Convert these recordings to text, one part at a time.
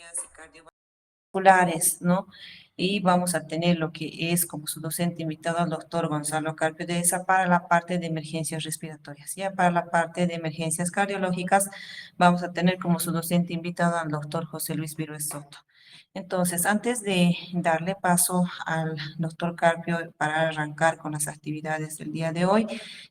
respiratorias y cardiovasculares, ¿no? Y vamos a tener lo que es como su docente invitado al doctor Gonzalo Carpio de esa para la parte de emergencias respiratorias. Ya para la parte de emergencias cardiológicas vamos a tener como su docente invitado al doctor José Luis Virués Soto. Entonces, antes de darle paso al doctor Carpio para arrancar con las actividades del día de hoy,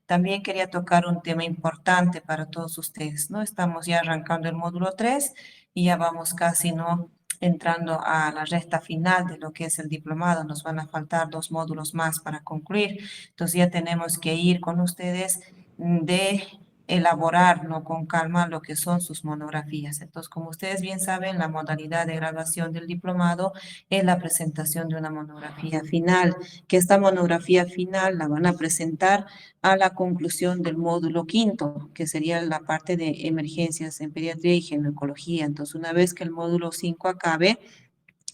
también quería tocar un tema importante para todos ustedes, ¿no? Estamos ya arrancando el módulo 3 y ya vamos casi, ¿no? Entrando a la recta final de lo que es el diplomado. Nos van a faltar 2 módulos más para concluir. Entonces ya tenemos que ir con ustedes de elaborar, ¿no? Con calma lo que son sus monografías. Entonces, como ustedes bien saben, la modalidad de graduación del diplomado es la presentación de una monografía final, que esta monografía final la van a presentar a la conclusión del módulo quinto, que sería la parte de emergencias en pediatría y ginecología. Entonces, una vez que el módulo 5 acabe,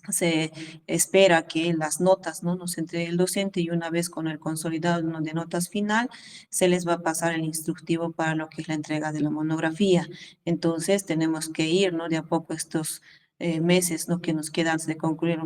se espera que las notas, ¿no? Nos entregue el docente y una vez con el consolidado de notas final, se les va a pasar el instructivo para lo que es la entrega de la monografía. Entonces, tenemos que ir, ¿no? De a poco estos meses, ¿no? Que nos quedan antes de concluir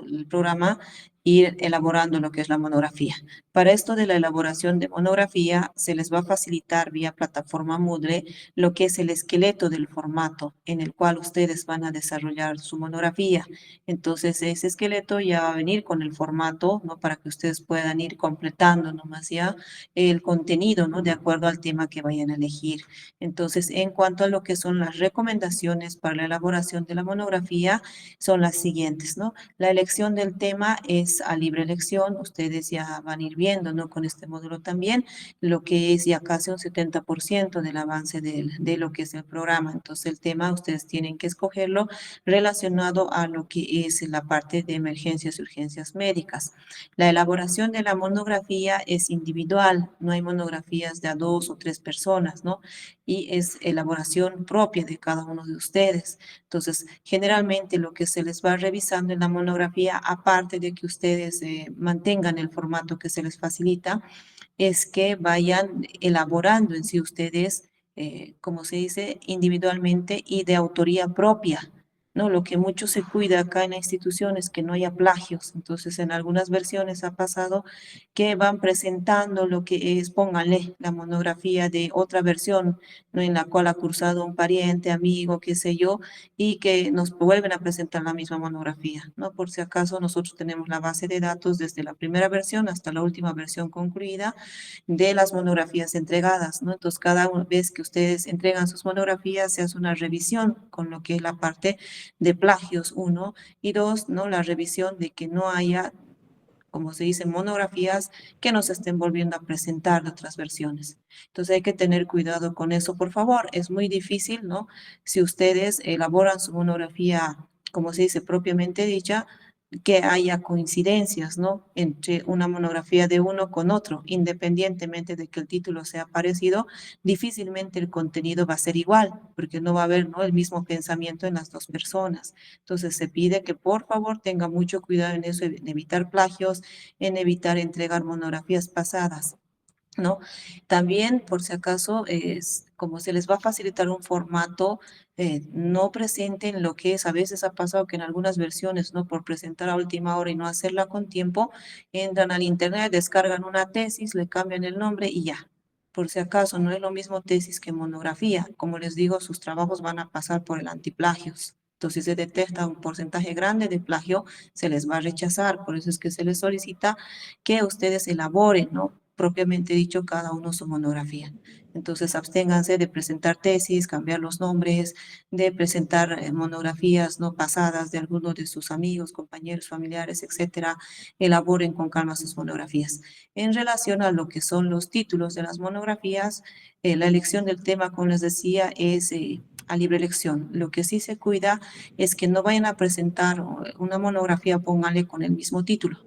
el programa, ir elaborando lo que es la monografía. Para esto de la elaboración de monografía, se les va a facilitar vía plataforma Moodle lo que es el esqueleto del formato en el cual ustedes van a desarrollar su monografía. Entonces, ese esqueleto ya va a venir con el formato, ¿no? Para que ustedes puedan ir completando nomás ya el contenido, ¿no? De acuerdo al tema que vayan a elegir. Entonces, en cuanto a lo que son las recomendaciones para la elaboración de la monografía, son las siguientes, ¿no? La elección del tema es a libre elección. Ustedes ya van a ir viendo, ¿no? Con este módulo también, lo que es ya casi un 70% del avance de lo que es el programa. Entonces, el tema ustedes tienen que escogerlo relacionado a lo que es la parte de emergencias y urgencias médicas. La elaboración de la monografía es individual, no hay monografías de a 2 o 3 personas, ¿no? Y es elaboración propia de cada uno de ustedes. Entonces, generalmente lo que se les va revisando en la monografía, aparte de que ustedes mantengan el formato que se les facilita, es que vayan elaborando en sí ustedes, como se dice, individualmente y de autoría propia, ¿no? Lo que mucho se cuida acá en la institución es que no haya plagios. Entonces, en algunas versiones ha pasado que van presentando lo que es, pónganle la monografía de otra versión, ¿no? En la cual ha cursado un pariente, amigo, qué sé yo, y que nos vuelven a presentar la misma monografía, ¿no? Por si acaso nosotros tenemos la base de datos desde la primera versión hasta la última versión concluida de las monografías entregadas, ¿no? Entonces, cada vez que ustedes entregan sus monografías, se hace una revisión con lo que es la parte de plagios, uno, y dos, ¿no? La revisión de que no haya, como se dice, monografías que nos estén volviendo a presentar de otras versiones. Entonces hay que tener cuidado con eso, por favor. Es muy difícil, ¿no? Si ustedes elaboran su monografía, como se dice, propiamente dicha, que haya coincidencias, ¿no? Entre una monografía de uno con otro, independientemente de que el título sea parecido, difícilmente el contenido va a ser igual, porque no va a haber, ¿no? El mismo pensamiento en las 2 personas. Entonces se pide que por favor tenga mucho cuidado en eso, en evitar plagios, en evitar entregar monografías pasadas, ¿no? También, por si acaso, como se les va a facilitar un formato, no presenten lo que es, a veces ha pasado que en algunas versiones, ¿no? Por presentar a última hora y no hacerla con tiempo, entran al internet, descargan una tesis, le cambian el nombre y ya. Por si acaso, no es lo mismo tesis que monografía. Como les digo, sus trabajos van a pasar por el antiplagios. Entonces, si se detecta un porcentaje grande de plagio, se les va a rechazar. Por eso es que se les solicita que ustedes elaboren, ¿no? Propiamente dicho, cada uno su monografía. Entonces, absténganse de presentar tesis, cambiar los nombres, de presentar monografías no pasadas de algunos de sus amigos, compañeros, familiares, etcétera. Elaboren con calma sus monografías. En relación a lo que son los títulos de las monografías, la elección del tema, como les decía, es a libre elección. Lo que sí se cuida es que no vayan a presentar una monografía, pónganle con el mismo título.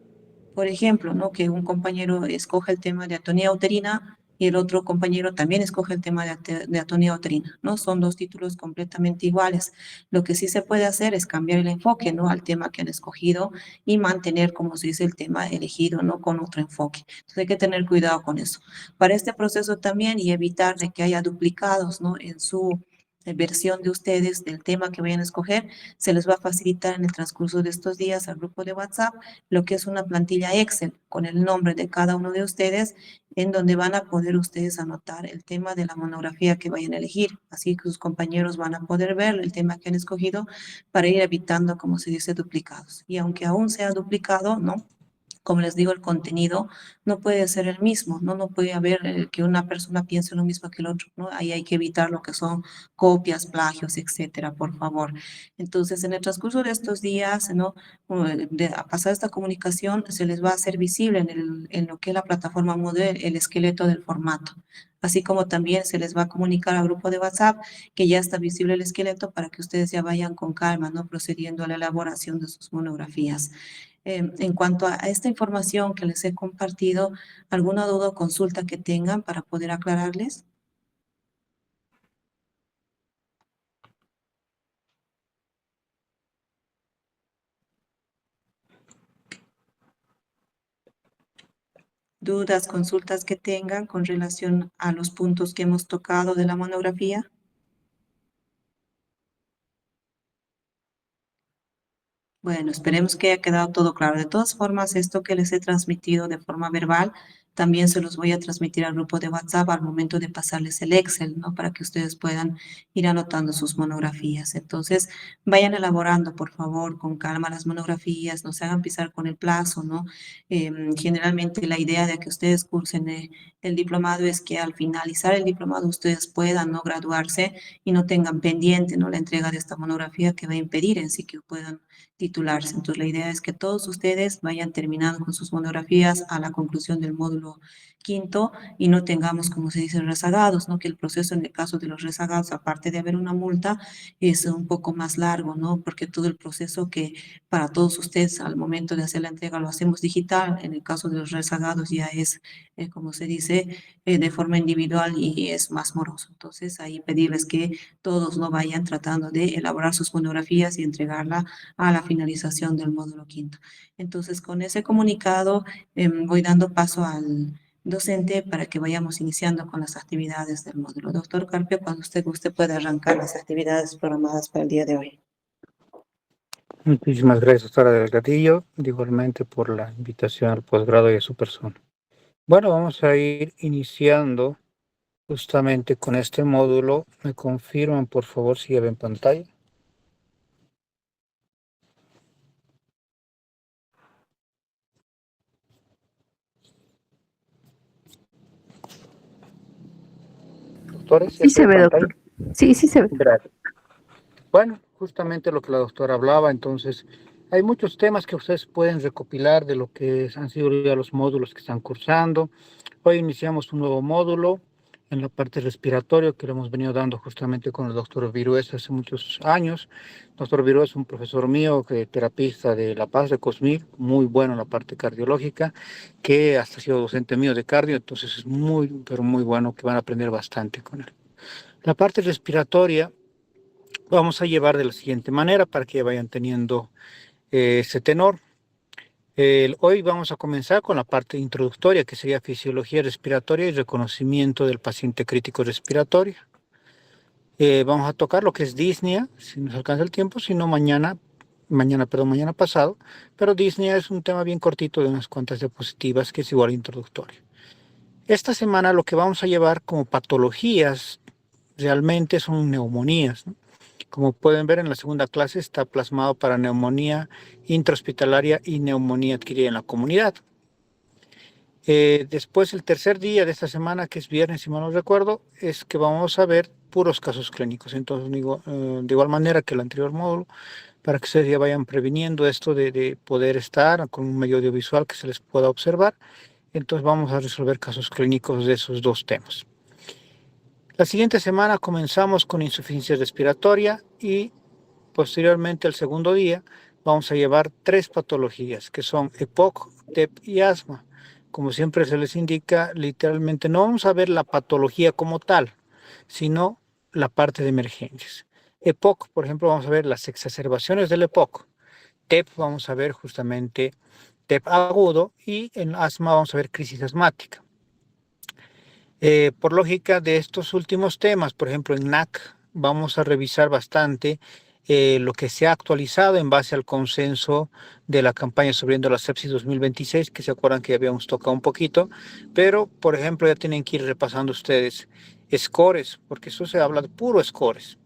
Por ejemplo, ¿no? Que un compañero escoja el tema de atonía uterina y el otro compañero también escoge el tema de atonía uterina, ¿no? Son 2 títulos completamente iguales. Lo que sí se puede hacer es cambiar el enfoque, ¿no? Al tema que han escogido y mantener, como se dice, el tema elegido, ¿no? Con otro enfoque. Entonces hay que tener cuidado con eso. Para este proceso también y evitar de que haya duplicados, ¿no? versión de ustedes del tema que vayan a escoger, se les va a facilitar en el transcurso de estos días al grupo de WhatsApp lo que es una plantilla Excel con el nombre de cada uno de ustedes, en donde van a poder ustedes anotar el tema de la monografía que vayan a elegir. Así que sus compañeros van a poder ver el tema que han escogido para ir evitando, como se dice, duplicados. Y aunque aún sea duplicado, ¿no? Como les digo, el contenido no puede ser el mismo, ¿no? No puede haber que una persona piense lo mismo que el otro, ¿no? Ahí hay que evitar lo que son copias, plagios, etcétera, por favor. Entonces, en el transcurso de estos días, ¿no? A pasar esta comunicación, se les va a hacer visible en lo que es la plataforma Moodle el esqueleto del formato. Así como también se les va a comunicar al grupo de WhatsApp que ya está visible el esqueleto para que ustedes ya vayan con calma, ¿no? Procediendo a la elaboración de sus monografías. En cuanto a esta información que les he compartido, ¿alguna duda o consulta que tengan para poder aclararles? ¿Dudas, consultas que tengan con relación a los puntos que hemos tocado de la monografía? Bueno, esperemos que haya quedado todo claro. De todas formas, esto que les he transmitido de forma verbal, también se los voy a transmitir al grupo de WhatsApp al momento de pasarles el Excel, ¿no? Para que ustedes puedan ir anotando sus monografías. Entonces, vayan elaborando, por favor, con calma las monografías, no se hagan pisar con el plazo, ¿no? Generalmente la idea de que ustedes cursen el diplomado es que al finalizar el diplomado ustedes puedan, ¿no? Graduarse y no tengan pendiente, ¿no? La entrega de esta monografía que va a impedir en sí que puedan titularse. Entonces, la idea es que todos ustedes vayan terminando con sus monografías a la conclusión del módulo quinto y no tengamos, como se dice, rezagados, ¿no? Que el proceso en el caso de los rezagados, aparte de haber una multa, es un poco más largo, ¿no? Porque todo el proceso que para todos ustedes al momento de hacer la entrega lo hacemos digital, en el caso de los rezagados ya es, como se dice, de forma individual y es más moroso. Entonces, ahí pedirles que todos no vayan tratando de elaborar sus monografías y entregarla a la finalización del módulo quinto. Entonces, con ese comunicado, voy dando paso al docente para que vayamos iniciando con las actividades del módulo. Doctor Carpio, cuando usted guste puede arrancar las actividades programadas para el día de hoy. Muchísimas gracias, doctora Delgadillo, igualmente por la invitación al posgrado y a su persona. Bueno, vamos a ir iniciando justamente con este módulo. ¿Me confirman, por favor, si ya ven pantalla? Doctores, ¿ya Sí se se ve ve, pantalla? doctor. Sí, sí se ve. Gracias. Bueno, justamente lo que la doctora hablaba, entonces, hay muchos temas que ustedes pueden recopilar de lo que han sido ya los módulos que están cursando. Hoy iniciamos un nuevo módulo en la parte respiratoria que lo hemos venido dando justamente con el doctor Virués hace muchos años. Doctor Virués es un profesor mío, terapista de La Paz de Cosmil, muy bueno en la parte cardiológica, que hasta ha sido docente mío de cardio, entonces es muy, pero muy bueno, que van a aprender bastante con él. La parte respiratoria vamos a llevar de la siguiente manera para que vayan teniendo ese tenor. Hoy vamos a comenzar con la parte introductoria, que sería fisiología respiratoria y reconocimiento del paciente crítico respiratorio. Vamos a tocar lo que es disnea, si nos alcanza el tiempo, si no mañana pasado, pero disnea es un tema bien cortito de unas cuantas diapositivas que es igual introductorio. Esta semana lo que vamos a llevar como patologías realmente son neumonías, ¿no? Como pueden ver en la segunda clase está plasmado para neumonía intrahospitalaria y neumonía adquirida en la comunidad. Después el tercer día de esta semana, que es viernes si mal no recuerdo, es que vamos a ver puros casos clínicos. Entonces, de igual manera que el anterior módulo, para que ustedes ya vayan previniendo esto de poder estar con un medio audiovisual que se les pueda observar. Entonces vamos a resolver casos clínicos de esos dos temas. La siguiente semana comenzamos con insuficiencia respiratoria y posteriormente el segundo día vamos a llevar 3 patologías que son EPOC, TEP y asma. Como siempre se les indica, literalmente no vamos a ver la patología como tal, sino la parte de emergencias. EPOC, por ejemplo, vamos a ver las exacerbaciones del EPOC. TEP vamos a ver justamente TEP agudo y en asma vamos a ver crisis asmática. Por lógica de estos últimos temas, por ejemplo en NAC, vamos a revisar bastante lo que se ha actualizado en base al consenso de la campaña sobre la sepsis 2026, que se acuerdan que ya habíamos tocado un poquito, pero por ejemplo ya tienen que ir repasando ustedes scores, porque eso se habla de puro scores.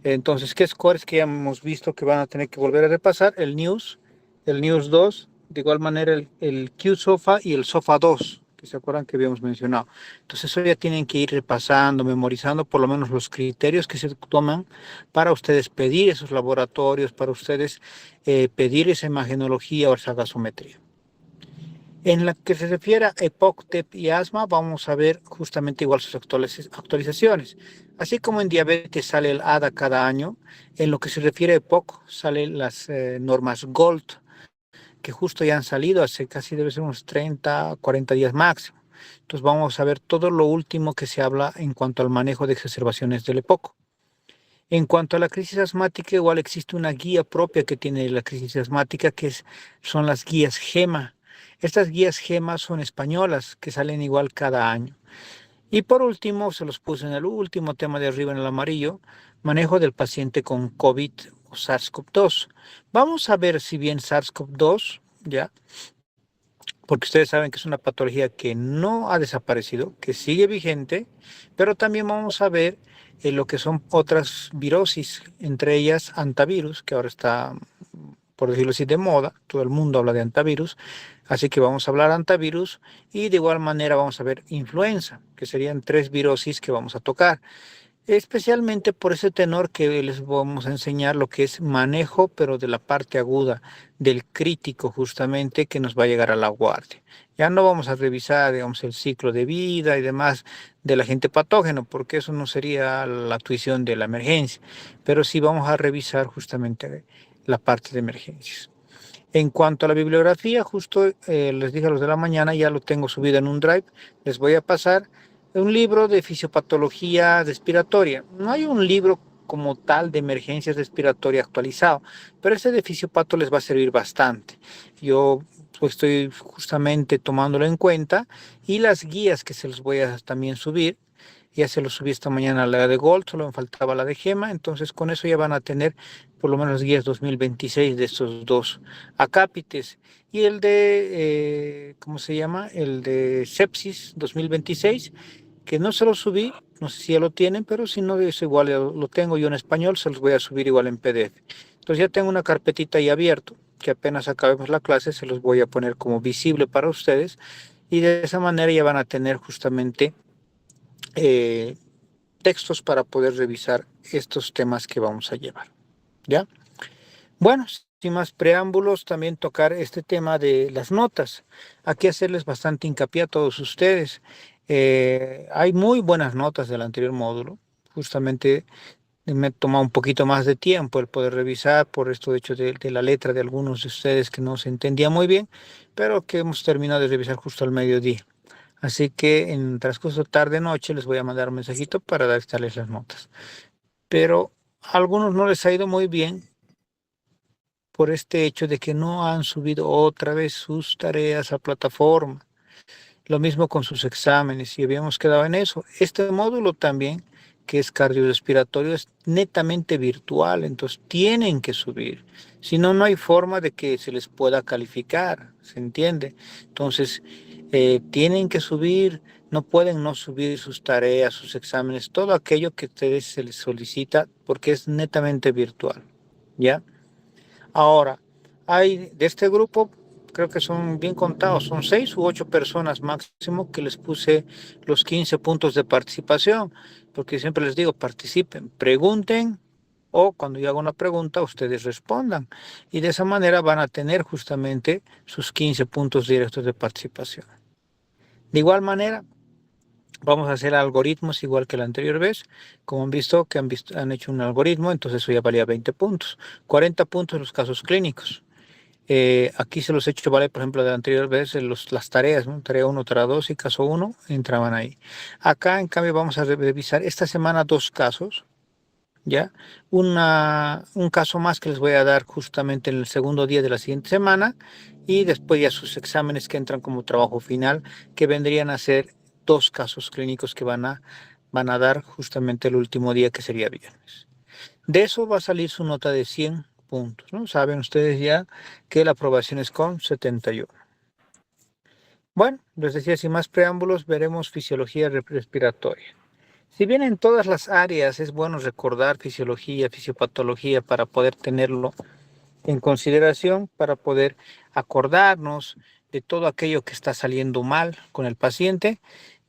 Entonces, ¿qué scores que ya hemos visto que van a tener que volver a repasar? El News 2, de igual manera el QSOFA y el SOFA 2, que se acuerdan que habíamos mencionado. Entonces, eso ya tienen que ir repasando, memorizando por lo menos los criterios que se toman para ustedes pedir esos laboratorios, para ustedes pedir esa imagenología o esa gasometría. En la que se refiere a EPOC, TEP y asma, vamos a ver justamente igual sus actualizaciones. Así como en diabetes sale el ADA cada año, en lo que se refiere a EPOC salen las normas GOLD, que justo ya han salido hace casi debe ser unos 30, 40 días máximo. Entonces vamos a ver todo lo último que se habla en cuanto al manejo de exacerbaciones del EPOC. En cuanto a la crisis asmática, igual existe una guía propia que tiene la crisis asmática, son las guías GEMA. Estas guías GEMA son españolas, que salen igual cada año. Y por último, se los puse en el último tema de arriba en el amarillo, manejo del paciente con COVID o SARS-CoV-2. Vamos a ver si bien SARS-CoV-2, ya, porque ustedes saben que es una patología que no ha desaparecido, que sigue vigente, pero también vamos a ver lo que son otras virosis, entre ellas antivirus, que ahora está, por decirlo así, de moda, todo el mundo habla de antivirus, así que vamos a hablar de antivirus y de igual manera vamos a ver influenza, que serían 3 virosis que vamos a tocar. Especialmente por ese tenor que les vamos a enseñar lo que es manejo, pero de la parte aguda, del crítico justamente que nos va a llegar a la guardia. Ya no vamos a revisar, digamos, el ciclo de vida y demás del agente patógeno, porque eso no sería la tuición de la emergencia, pero sí vamos a revisar justamente la parte de emergencias. En cuanto a la bibliografía, justo les dije a los de la mañana, ya lo tengo subido en un drive, les voy a pasar un libro de fisiopatología respiratoria. No hay un libro como tal de emergencias respiratorias actualizado, pero ese de fisiopato les va a servir bastante. Yo pues, estoy justamente tomándolo en cuenta y las guías que se los voy a también subir. Ya se lo subí esta mañana a la de Gold, solo me faltaba la de Gema, entonces con eso ya van a tener por lo menos las guías 2026 de estos dos acápites. Y el de, ¿cómo se llama? El de Sepsis 2026, que no se lo subí, no sé si ya lo tienen, pero si no, es igual, lo tengo yo en español, se los voy a subir igual en PDF. Entonces ya tengo una carpetita ahí abierto, que apenas acabemos la clase, se los voy a poner como visible para ustedes, y de esa manera ya van a tener justamente textos para poder revisar estos temas que vamos a llevar. ¿Ya? Bueno, sin más preámbulos, también tocar este tema de las notas. Aquí hacerles bastante hincapié a todos ustedes. Hay muy buenas notas del anterior módulo. Justamente me toma un poquito más de tiempo el poder revisar por esto de hecho de la letra de algunos de ustedes que no se entendía muy bien, pero que hemos terminado de revisar justo al mediodía. Así que en transcurso tarde-noche les voy a mandar un mensajito para darles las notas. Pero a algunos no les ha ido muy bien por este hecho de que no han subido otra vez sus tareas a plataforma. Lo mismo con sus exámenes, y habíamos quedado en eso. Este módulo también, que es cardiorrespiratorio, es netamente virtual, entonces tienen que subir. Si no, no hay forma de que se les pueda calificar, ¿se entiende? Entonces, tienen que subir, no pueden no subir sus tareas, sus exámenes, todo aquello que a ustedes se les solicita, porque es netamente virtual, ¿ya? Ahora, hay de este grupo, creo que son bien contados, son 6 u 8 personas máximo que les puse los 15 puntos de participación, porque siempre les digo, participen, pregunten o cuando yo hago una pregunta, ustedes respondan. Y de esa manera van a tener justamente sus 15 puntos directos de participación. De igual manera, vamos a hacer algoritmos igual que la anterior vez. Como han visto que han hecho un algoritmo, entonces eso ya valía 20 puntos. 40 puntos en los casos clínicos. Aquí se los he hecho, vale, por ejemplo, de la anterior vez, las tareas, ¿no? Tarea 1, tarea 2 y caso 1 entraban ahí. Acá, en cambio, vamos a revisar esta semana 2 casos, ¿ya? Un caso más que les voy a dar justamente en el segundo día de la siguiente semana y después ya sus exámenes que entran como trabajo final, que vendrían a ser 2 casos clínicos que van a van a dar justamente el último día, que sería viernes. De eso va a salir su nota de 100 puntos, ¿no? Saben ustedes ya que la aprobación es con 71. Bueno, les decía, sin más preámbulos, veremos fisiología respiratoria. Si bien en todas las áreas es bueno recordar fisiología, fisiopatología para poder tenerlo en consideración, para poder acordarnos de todo aquello que está saliendo mal con el paciente,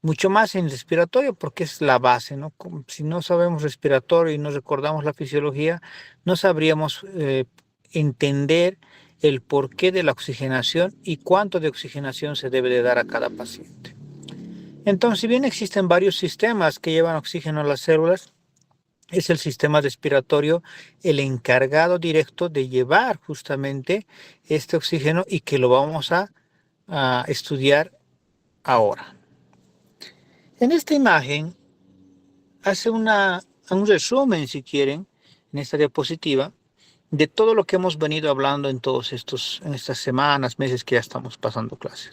mucho más en respiratorio, porque es la base, ¿no? Si no sabemos respiratorio y no recordamos la fisiología, no sabríamos entender el porqué de la oxigenación y cuánto de oxigenación se debe de dar a cada paciente. Entonces, si bien existen varios sistemas que llevan oxígeno a las células, es el sistema respiratorio el encargado directo de llevar justamente este oxígeno, y que lo vamos a estudiar ahora. En esta imagen hace un resumen, si quieren, en esta diapositiva, de todo lo que hemos venido hablando en estas semanas, meses que ya estamos pasando clases.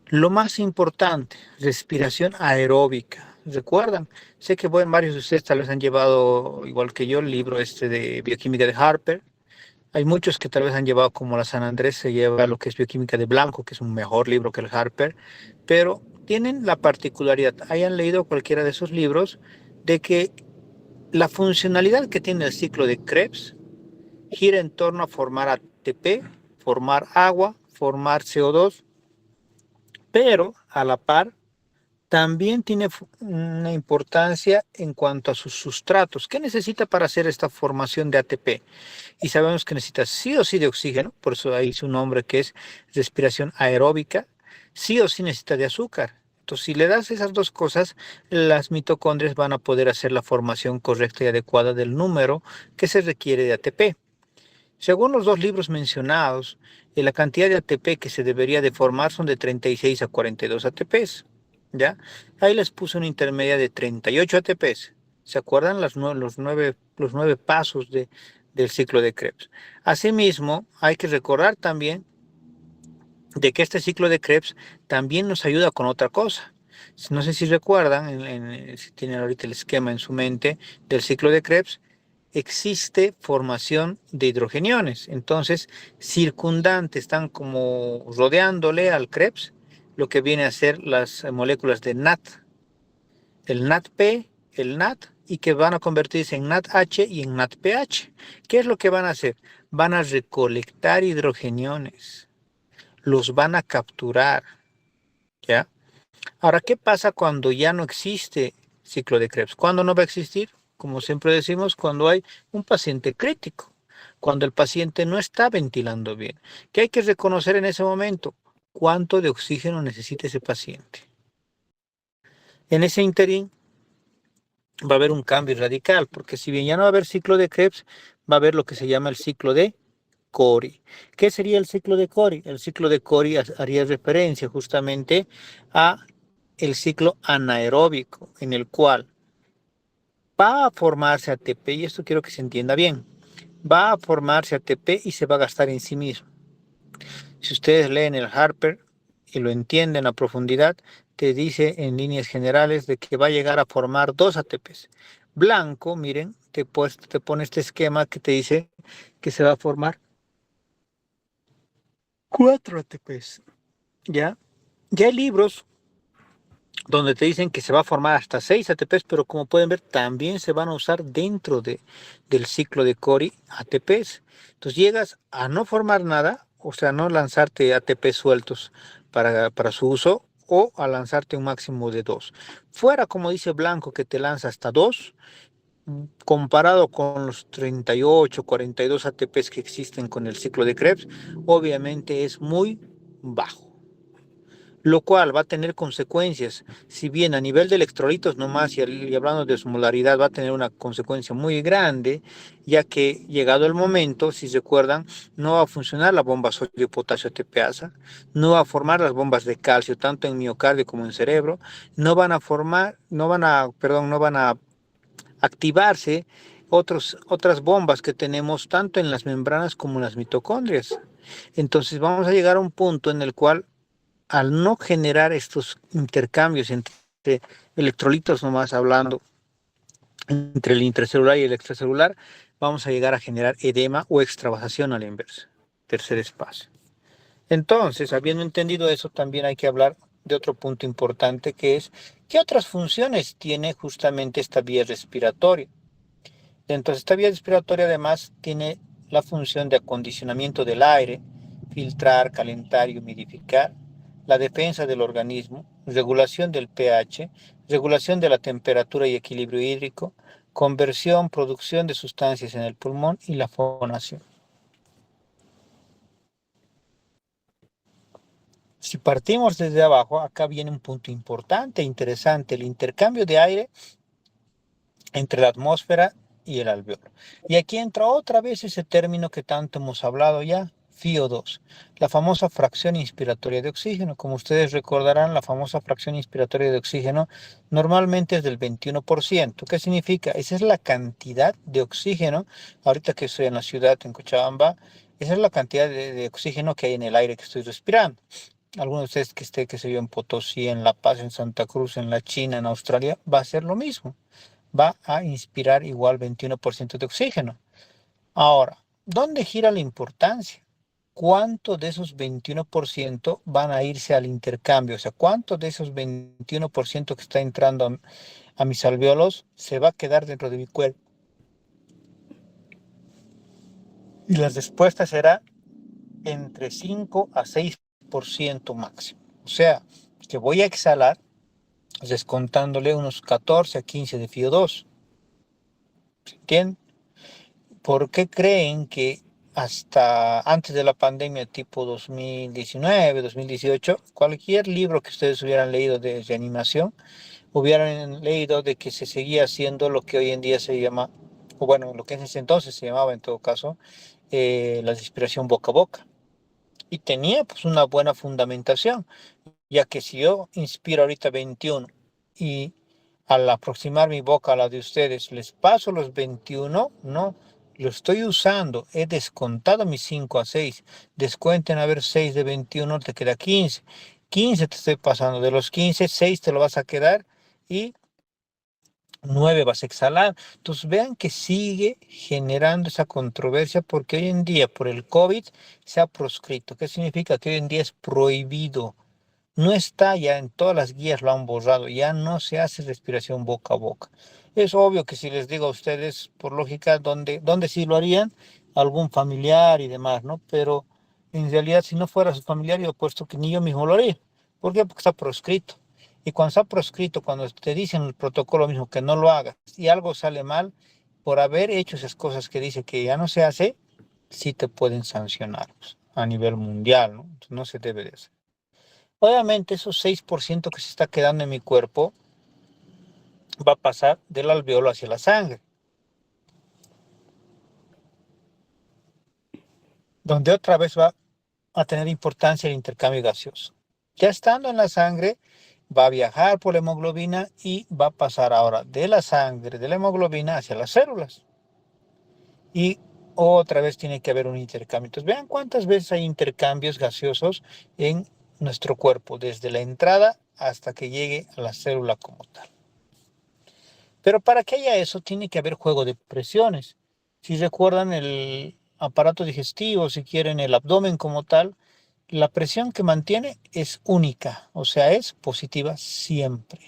Lo más importante, respiración aeróbica. ¿Recuerdan? Sé que varios de ustedes tal vez han llevado, igual que yo, el libro de bioquímica de Harper. Hay muchos que tal vez han llevado, como la San Andrés se lleva lo que es bioquímica de Blanco, que es un mejor libro que el Harper, pero tienen la particularidad, hayan leído cualquiera de esos libros, de que la funcionalidad que tiene el ciclo de Krebs gira en torno a formar ATP, formar agua, formar CO2, pero a la par también tiene una importancia en cuanto a sus sustratos. ¿Qué necesita para hacer esta formación de ATP? Y sabemos que necesita sí o sí de oxígeno, por eso ahí su nombre, que es respiración aeróbica. Sí o sí necesita de azúcar. Entonces, si le das esas dos cosas, las mitocondrias van a poder hacer la formación correcta y adecuada del número que se requiere de ATP. Según los dos libros mencionados, la cantidad de ATP que se debería de formar son de 36 a 42 ATPs. ¿Ya? Ahí les puse una intermedia de 38 ATPs. ¿Se acuerdan los nueve pasos del ciclo de Krebs? Asimismo, hay que recordar también de que este ciclo de Krebs también nos ayuda con otra cosa. No sé si recuerdan, si tienen ahorita el esquema en su mente del ciclo de Krebs, existe formación de hidrogeniones. Entonces, circundantes están como rodeándole al Krebs lo que viene a ser las moléculas de NAT, el NADP, el NAT, y que van a convertirse en NADH y en NADPH. ¿Qué es lo que van a hacer? Van a recolectar hidrogeniones, los van a capturar, ¿ya? Ahora, ¿qué pasa cuando ya no existe ciclo de Krebs? ¿Cuándo no va a existir? Como siempre decimos, cuando hay un paciente crítico, cuando el paciente no está ventilando bien. ¿Qué hay que reconocer en ese momento? ¿Cuánto de oxígeno necesita ese paciente? En ese interín va a haber un cambio radical, porque si bien ya no va a haber ciclo de Krebs, va a haber lo que se llama el ciclo de Cori. ¿Qué sería el ciclo de Cori? El ciclo de Cori haría referencia justamente a el ciclo anaeróbico, en el cual va a formarse ATP, y esto quiero que se entienda bien, va a formarse ATP y se va a gastar en sí mismo. Si ustedes leen el Harper y lo entienden a profundidad, te dice en líneas generales de que va a llegar a formar 2 ATPs. Blanco, miren, te pone este esquema que te dice que se va a formar 4 ATPs. ¿Ya? Ya hay libros donde te dicen que se va a formar hasta 6 ATPs, pero como pueden ver, también se van a usar dentro del ciclo de Cori ATPs. Entonces llegas a no formar nada, o sea, no lanzarte ATP sueltos para su uso, o a lanzarte un máximo de 2. Fuera, como dice Blanco, que te lanza hasta 2, comparado con los 38, 42 ATPs que existen con el ciclo de Krebs, obviamente es muy bajo, lo cual va a tener consecuencias. Si bien a nivel de electrolitos nomás, y hablando de osmolaridad, va a tener una consecuencia muy grande, ya que llegado el momento, si recuerdan, no va a funcionar la bomba sodio-potasio ATPasa, no va a formar las bombas de calcio, tanto en miocardio como en cerebro, no van a activarse otras bombas que tenemos tanto en las membranas como en las mitocondrias. Entonces vamos a llegar a un punto en el cual, al no generar estos intercambios entre electrolitos nomás hablando entre el intracelular y el extracelular, vamos a llegar a generar edema o extravasación a la inversa. Tercer espacio. Entonces, habiendo entendido eso, también hay que hablar de otro punto importante que es, ¿qué otras funciones tiene justamente esta vía respiratoria? Dentro de esta vía respiratoria además tiene la función de acondicionamiento del aire, filtrar, calentar y humidificar, la defensa del organismo, regulación del pH, regulación de la temperatura y equilibrio hídrico, conversión, producción de sustancias en el pulmón y la fonación. Si partimos desde abajo, acá viene un punto importante, interesante, el intercambio de aire entre la atmósfera y el alveolo. Y aquí entra otra vez ese término que tanto hemos hablado ya, FiO2, la famosa fracción inspiratoria de oxígeno. Como ustedes recordarán, la famosa fracción inspiratoria de oxígeno normalmente es del 21%. ¿Qué significa? Esa es la cantidad de oxígeno, ahorita que estoy en la ciudad, en Cochabamba, esa es la cantidad de oxígeno que hay en el aire que estoy respirando. Algunos de ustedes que esté, que se yo, en Potosí, en La Paz, en Santa Cruz, en la China, en Australia, va a ser lo mismo. Va a inspirar igual 21% de oxígeno. Ahora, ¿dónde gira la importancia? ¿Cuánto de esos 21% van a irse al intercambio? O sea, ¿cuánto de esos 21% que está entrando a mis alvéolos se va a quedar dentro de mi cuerpo? Y la respuesta será entre 5 a 6% máximo. O sea, que voy a exhalar descontándole unos 14 a 15 de FiO2. ¿Se entiende? ¿Por qué creen que hasta antes de la pandemia, tipo 2019, 2018, cualquier libro que ustedes hubieran leído de reanimación, hubieran leído de que se seguía haciendo lo que hoy en día se llama, o bueno, lo que en ese entonces se llamaba en todo caso, la respiración boca a boca? Y tenía pues una buena fundamentación, ya que si yo inspiro ahorita 21 y al aproximar mi boca a la de ustedes les paso los 21, no, lo estoy usando, he descontado mis 5 a 6, descuenten a ver 6 de 21, te queda 15, 15 te estoy pasando, de los 15, 6 te lo vas a quedar y 9 vas a exhalar. Entonces vean que sigue generando esa controversia porque hoy en día por el COVID se ha proscrito. ¿Qué significa? Que hoy en día es prohibido. No está ya en todas las guías, lo han borrado, ya no se hace respiración boca a boca. Es obvio que si les digo a ustedes, por lógica, ¿dónde sí lo harían? Algún familiar y demás, ¿no? Pero en realidad, si no fuera su familiar, yo apuesto que ni yo mismo lo haría. ¿Por qué? Porque está proscrito. Y cuando está proscrito, cuando te dicen el protocolo mismo que no lo hagas y algo sale mal, por haber hecho esas cosas que dice que ya no se hace, sí te pueden sancionar pues, a nivel mundial, ¿no? Entonces, no se debe de hacer. Obviamente esos 6% que se está quedando en mi cuerpo va a pasar del alveolo hacia la sangre, donde otra vez va a tener importancia el intercambio gaseoso. Ya estando en la sangre, va a viajar por la hemoglobina y va a pasar ahora de la sangre, de la hemoglobina hacia las células. Y otra vez tiene que haber un intercambio. Entonces vean cuántas veces hay intercambios gaseosos en nuestro cuerpo, desde la entrada hasta que llegue a la célula como tal. Pero para que haya eso, tiene que haber juego de presiones. Si recuerdan el aparato digestivo, si quieren el abdomen como tal, la presión que mantiene es única, o sea, es positiva siempre.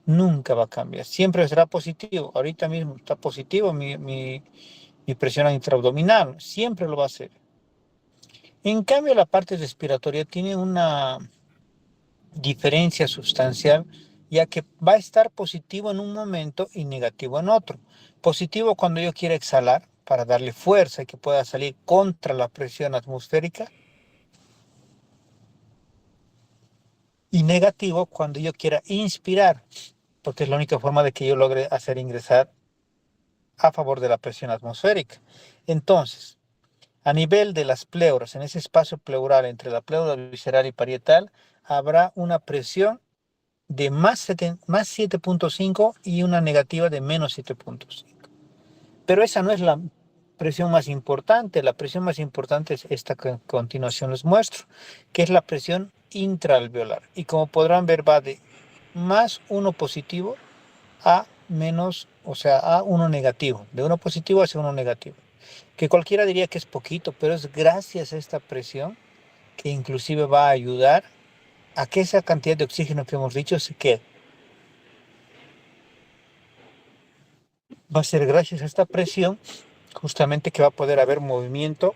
Nunca va a cambiar, siempre será positivo. Ahorita mismo está positivo mi presión intraabdominal, siempre lo va a hacer. En cambio, la parte respiratoria tiene una diferencia sustancial, ya que va a estar positivo en un momento y negativo en otro. Positivo cuando yo quiera exhalar para darle fuerza y que pueda salir contra la presión atmosférica. Y negativo cuando yo quiera inspirar, porque es la única forma de que yo logre hacer ingresar a favor de la presión atmosférica. Entonces, a nivel de las pleuras, en ese espacio pleural entre la pleura visceral y parietal, habrá una presión de más 7.5 y una negativa de menos 7.5. Pero esa no es la presión más importante. La presión más importante es esta que a continuación les muestro, que es la presión intraalveolar. Y como podrán ver, va de más 1 positivo a menos, o sea, a 1 negativo, de 1 positivo hacia 1 negativo. Que cualquiera diría que es poquito, pero es gracias a esta presión que inclusive va a ayudar a que esa cantidad de oxígeno que hemos dicho se quede. Va a ser gracias a esta presión justamente que va a poder haber movimiento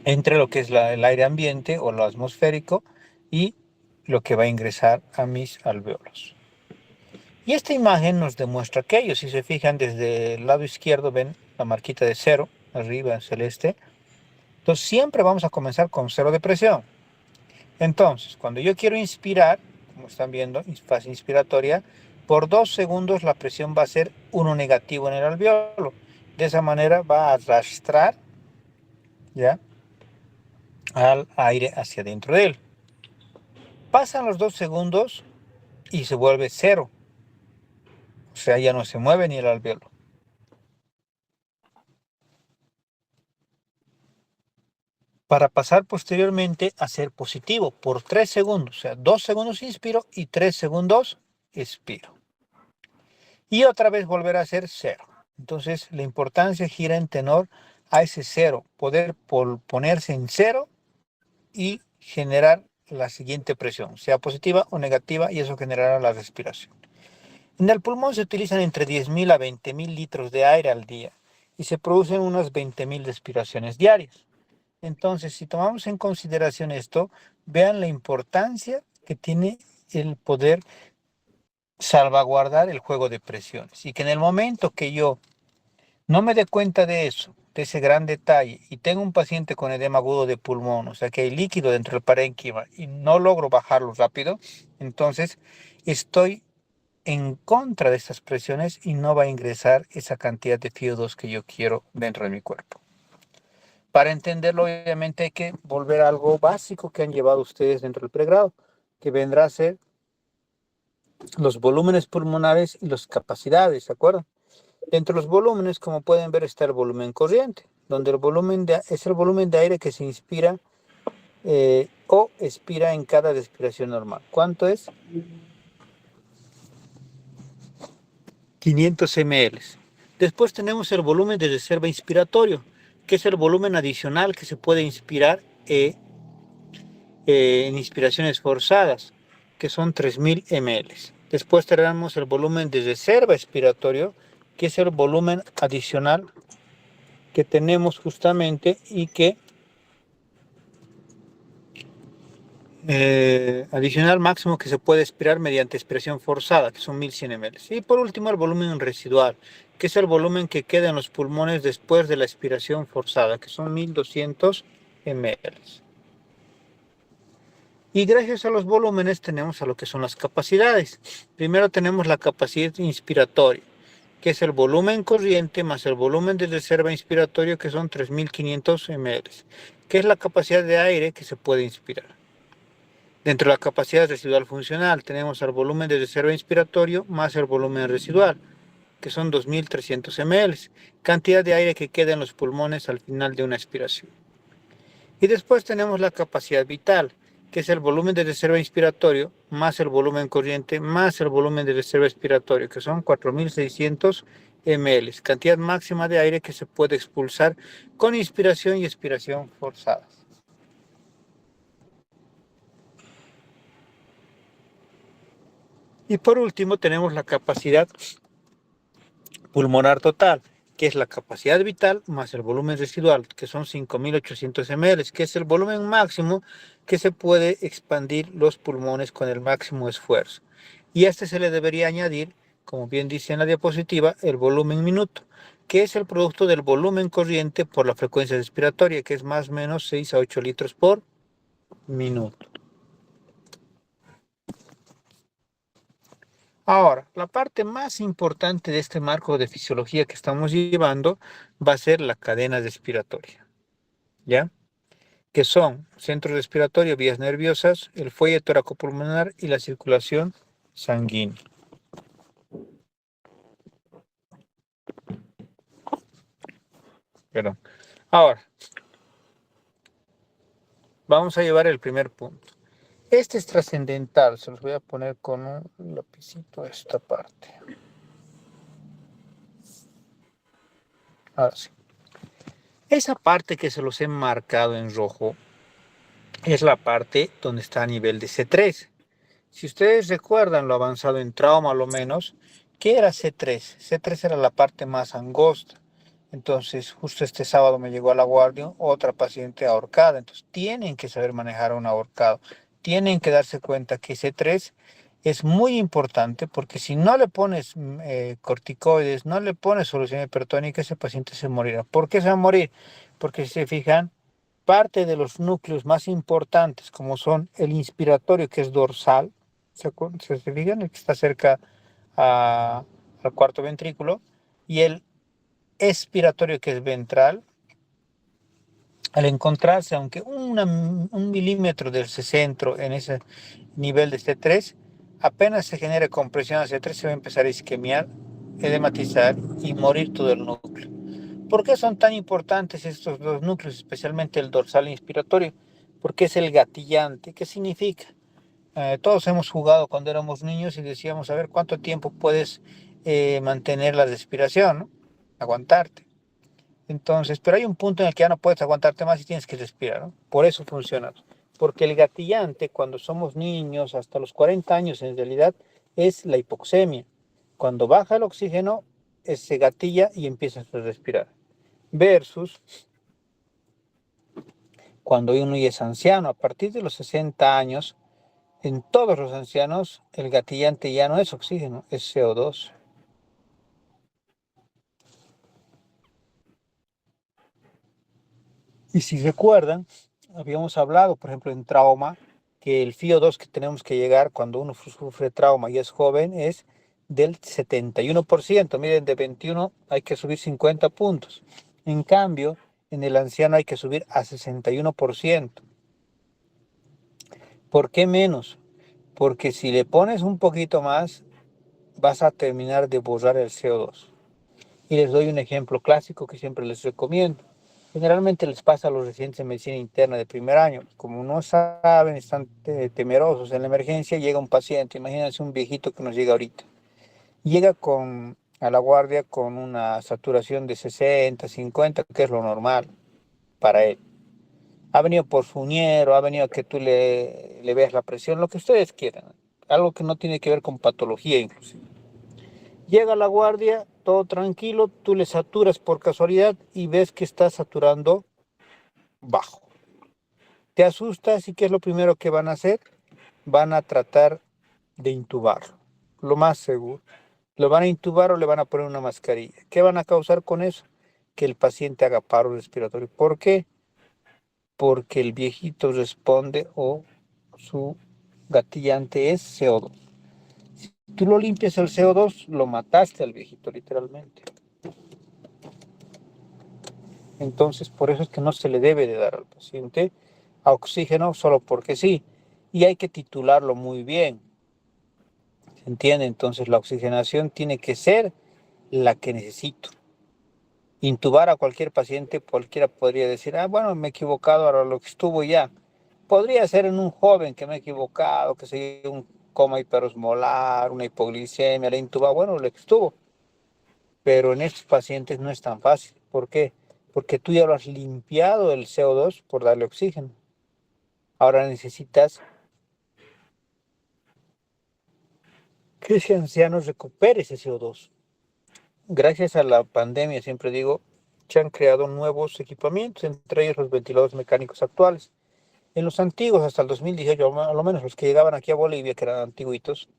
entre lo que es el aire ambiente o lo atmosférico y lo que va a ingresar a mis alvéolos. Y esta imagen nos demuestra aquello. Si se fijan desde el lado izquierdo, ven la marquita de 0, arriba en celeste. Entonces siempre vamos a comenzar con 0 de presión. Entonces, cuando yo quiero inspirar, como están viendo, fase inspiratoria, por 2 segundos la presión va a ser 1 negativo en el alvéolo. De esa manera va a arrastrar, ¿ya?, al aire hacia dentro de él. Pasan los 2 segundos y se vuelve 0. O sea, ya no se mueve ni el alvéolo. Para pasar posteriormente a ser positivo por 3 segundos. O sea, 2 segundos inspiro y 3 segundos expiro. Y otra vez volver a ser 0. Entonces, la importancia gira en tenor a ese 0. Poder ponerse en 0 y generar la siguiente presión, sea positiva o negativa, y eso generará la respiración. En el pulmón se utilizan entre 10.000 a 20.000 litros de aire al día y se producen unas 20.000 respiraciones diarias. Entonces, si tomamos en consideración esto, vean la importancia que tiene el poder salvaguardar el juego de presiones y que en el momento que yo no me dé cuenta de eso, de ese gran detalle, y tengo un paciente con edema agudo de pulmón, o sea que hay líquido dentro del parénquima y no logro bajarlo rápido, entonces estoy en contra de estas presiones y no va a ingresar esa cantidad de FiO2 que yo quiero dentro de mi cuerpo. Para entenderlo, obviamente hay que volver a algo básico que han llevado ustedes dentro del pregrado, que vendrá a ser los volúmenes pulmonares y las capacidades, ¿de acuerdo? Dentro de los volúmenes, como pueden ver, está el volumen corriente, donde el volumen es el volumen de aire que se inspira o expira en cada respiración normal. ¿Cuánto es? 500 ml. Después tenemos el volumen de reserva inspiratorio, que es el volumen adicional que se puede inspirar en inspiraciones forzadas, que son 3.000 ml. Después tenemos el volumen de reserva expiratorio, que es el volumen adicional que tenemos justamente y que adicional máximo que se puede expirar mediante expiración forzada, que son 1.100 ml. Y por último el volumen residual, que es el volumen que queda en los pulmones después de la expiración forzada, que son 1.200 ml. Y gracias a los volúmenes tenemos a lo que son las capacidades. Primero tenemos la capacidad inspiratoria, que es el volumen corriente más el volumen de reserva inspiratorio, que son 3.500 ml, que es la capacidad de aire que se puede inspirar. Dentro de la capacidad residual funcional tenemos el volumen de reserva inspiratorio más el volumen residual, que son 2.300 ml, cantidad de aire que queda en los pulmones al final de una expiración. Y después tenemos la capacidad vital, que es el volumen de reserva inspiratorio más el volumen corriente más el volumen de reserva expiratorio, que son 4.600 ml, cantidad máxima de aire que se puede expulsar con inspiración y expiración forzadas. Y por último tenemos la capacidad pulmonar total, que es la capacidad vital más el volumen residual, que son 5.800 ml, que es el volumen máximo que se puede expandir los pulmones con el máximo esfuerzo. Y a este se le debería añadir, como bien dice en la diapositiva, el volumen minuto, que es el producto del volumen corriente por la frecuencia respiratoria, que es más o menos 6 a 8 litros por minuto. Ahora, la parte más importante de este marco de fisiología que estamos llevando va a ser la cadena respiratoria, ¿ya? Que son centro respiratorio, vías nerviosas, el fuelle toracopulmonar y la circulación sanguínea. Perdón. Ahora, vamos a llevar el primer punto. Este es trascendental, se los voy a poner con un lapicito esta parte. Ahora sí. Esa parte que se los he marcado en rojo es la parte donde está a nivel de C3. Si ustedes recuerdan lo avanzado en trauma, lo menos, ¿qué era C3? C3 era la parte más angosta. Entonces, justo este sábado me llegó a la guardia otra paciente ahorcada. Entonces, tienen que saber manejar a un ahorcado. Tienen que darse cuenta que C3 es muy importante porque si no le pones corticoides, no le pones solución hipertónica, ese paciente se morirá. ¿Por qué se va a morir? Porque si se fijan, parte de los núcleos más importantes, como son el inspiratorio, que es dorsal, ¿se fijan? El que está cerca al cuarto ventrículo, y el expiratorio, que es ventral, al encontrarse, aunque un milímetro del centro en ese nivel de C3, apenas se genera compresión hacia C3, se va a empezar a isquemiar, edematizar y morir todo el núcleo. ¿Por qué son tan importantes estos dos núcleos, especialmente el dorsal inspiratorio? Porque es el gatillante. ¿Qué significa? Todos hemos jugado cuando éramos niños y decíamos, a ver, ¿cuánto tiempo puedes mantener la respiración, ¿no? Aguantarte. Entonces, pero hay un punto en el que ya no puedes aguantarte más y tienes que respirar, ¿no? Por eso funciona. Porque el gatillante, cuando somos niños, hasta los 40 años en realidad, es la hipoxemia. Cuando baja el oxígeno, se gatilla y empiezas a respirar. Versus cuando uno ya es anciano, a partir de los 60 años, en todos los ancianos, el gatillante ya no es oxígeno, es CO2. Y si recuerdan, habíamos hablado, por ejemplo, en trauma, que el FIO2 que tenemos que llegar cuando uno sufre trauma y es joven es del 71%. Miren, de 21 hay que subir 50 puntos. En cambio, en el anciano hay que subir a 61%. ¿Por qué menos? Porque si le pones un poquito más, vas a terminar de borrar el CO2. Y les doy un ejemplo clásico que siempre les recomiendo. Generalmente les pasa a los residentes de medicina interna de primer año. Como no saben, están temerosos en la emergencia, llega un paciente, imagínense un viejito que nos llega ahorita. Llega a la guardia con una saturación de 60, 50, que es lo normal para él. Ha venido por su uñero, ha venido a que tú le veas la presión, lo que ustedes quieran. Algo que no tiene que ver con patología inclusive. Llega la guardia, todo tranquilo, tú le saturas por casualidad y ves que está saturando bajo. Te asustas y ¿qué es lo primero que van a hacer? Van a tratar de intubarlo, lo más seguro. Lo van a intubar o le van a poner una mascarilla. ¿Qué van a causar con eso? Que el paciente haga paro respiratorio. ¿Por qué? Porque el viejito responde o su gatillante es CO2. Si tú lo limpias el CO2, lo mataste al viejito literalmente. Entonces, por eso es que no se le debe de dar al paciente a oxígeno solo porque sí. Y hay que titularlo muy bien. ¿Se entiende? Entonces, la oxigenación tiene que ser la que necesito. Intubar a cualquier paciente, cualquiera podría decir, ah, bueno, me he equivocado, ahora lo que estuvo ya. Podría ser en un joven que me he equivocado, que se dio un coma hiperosmolar, una hipoglicemia, le intuba, bueno, lo que estuvo. Pero en estos pacientes no es tan fácil. ¿Por qué? Porque tú ya lo has limpiado el CO2 por darle oxígeno. Ahora necesitas que ese anciano recupere ese CO2. Gracias a la pandemia, siempre digo, se han creado nuevos equipamientos, entre ellos los ventiladores mecánicos actuales. En los antiguos, hasta el 2018, a lo menos los que llegaban aquí a Bolivia, que eran antiguitos,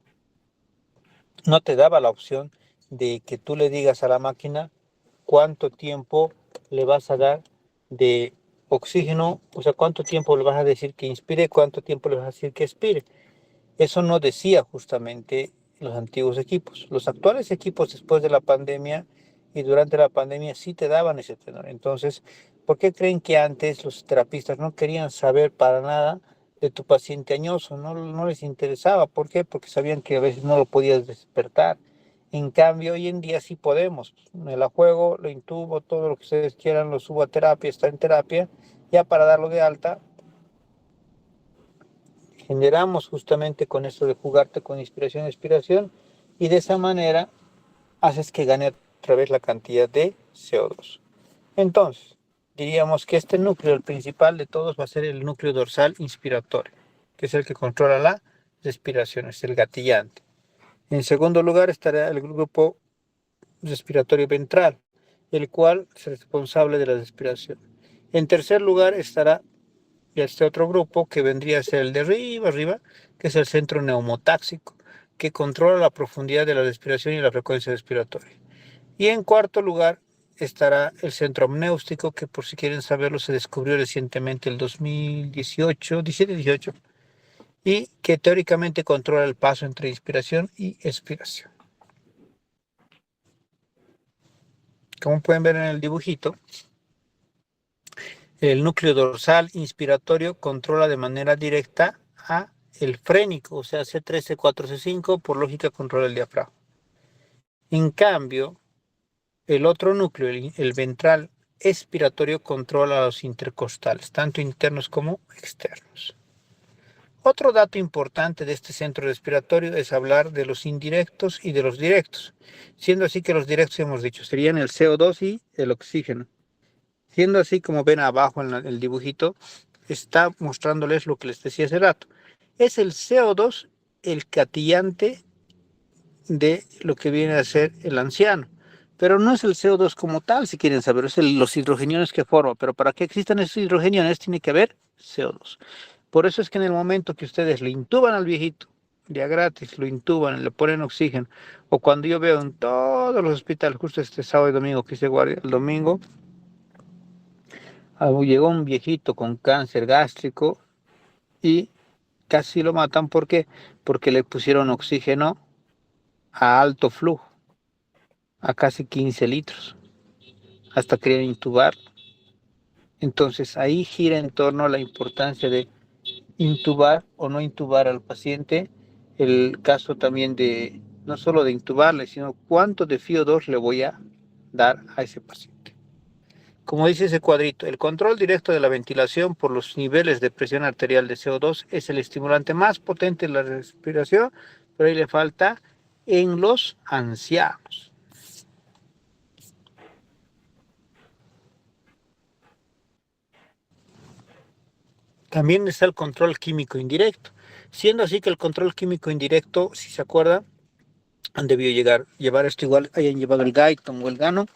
no te daba la opción de que tú le digas a la máquina cuánto tiempo le vas a dar de oxígeno, o sea, cuánto tiempo le vas a decir que inspire, cuánto tiempo le vas a decir que expire. Eso no decía justamente los antiguos equipos. Los actuales equipos después de la pandemia y durante la pandemia sí te daban ese tenor. Entonces, ¿por qué creen que antes los terapistas no querían saber para nada de tu paciente añoso? No les interesaba. ¿Por qué? Porque sabían que a veces no lo podías despertar. En cambio, hoy en día sí podemos. Me la juego, lo intubo, todo lo que ustedes quieran, lo subo a terapia, está en terapia. Ya para darlo de alta, generamos justamente con esto de jugarte con inspiración y expiración, y de esa manera haces que gane otra vez la cantidad de CO2. Entonces, diríamos que este núcleo, el principal de todos, va a ser el núcleo dorsal inspiratorio, que es el que controla la respiración, es el gatillante. En segundo lugar estará el grupo respiratorio ventral, el cual es responsable de la respiración. En tercer lugar estará este otro grupo que vendría a ser el de arriba, que es el centro neumotáxico, que controla la profundidad de la respiración y la frecuencia respiratoria. Y en cuarto lugar estará el centro amniótico, que por si quieren saberlo se descubrió recientemente el 2018, 17-18, y que teóricamente controla el paso entre inspiración y expiración. Como pueden ver en el dibujito, el núcleo dorsal inspiratorio controla de manera directa a el frénico, o sea, C3, C4, C5, por lógica controla el diafragma. En cambio, el otro núcleo, el ventral expiratorio, controla a los intercostales, tanto internos como externos. Otro dato importante de este centro respiratorio es hablar de los indirectos y de los directos, siendo así que los directos, hemos dicho, serían el CO2 y el oxígeno. Siendo así, como ven abajo en el dibujito, está mostrándoles lo que les decía hace rato. Es el CO2 el gatillante de lo que viene a ser el anciano. Pero no es el CO2 como tal, si quieren saber, es los hidrogeniones que forma. Pero para que existan esos hidrogeniones tiene que haber CO2. Por eso es que en el momento que ustedes le intuban al viejito, ya gratis, lo intuban, le ponen oxígeno, o cuando yo veo en todos los hospitales, justo este sábado y domingo que hice guardia, el domingo, llegó un viejito con cáncer gástrico y casi lo matan. ¿Por qué? Porque le pusieron oxígeno a alto flujo, a casi 15 litros, hasta querían intubar. Entonces ahí gira en torno a la importancia de intubar o no intubar al paciente, el caso también de no solo de intubarle, sino cuánto de FiO2 le voy a dar a ese paciente. Como dice ese cuadrito, el control directo de la ventilación por los niveles de presión arterial de CO2 es el estimulante más potente de la respiración, pero ahí le falta en los ancianos. También está el control químico indirecto, siendo así que el control químico indirecto, si se acuerdan, han debido llevar esto igual, hayan llevado el Guyton o el Gano,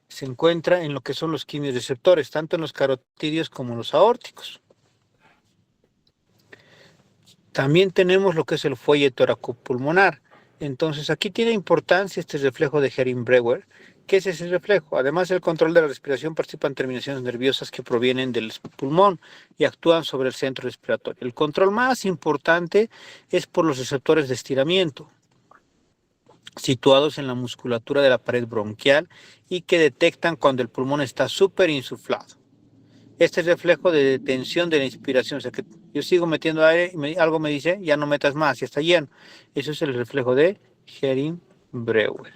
se encuentra en lo que son los quimiorreceptores, tanto en los carotídeos como en los aórticos. También tenemos lo que es el fuelle toracopulmonar. Entonces aquí tiene importancia este reflejo de Hering-Breuer. ¿Qué es ese reflejo? Además del control de la respiración, participan terminaciones nerviosas que provienen del pulmón y actúan sobre el centro respiratorio. El control más importante es por los receptores de estiramiento, situados en la musculatura de la pared bronquial y que detectan cuando el pulmón está súper insuflado. Este es reflejo de tensión de la inspiración, o sea que yo sigo metiendo aire y algo me dice, ya no metas más, ya está lleno. Eso es el reflejo de Hering-Breuer.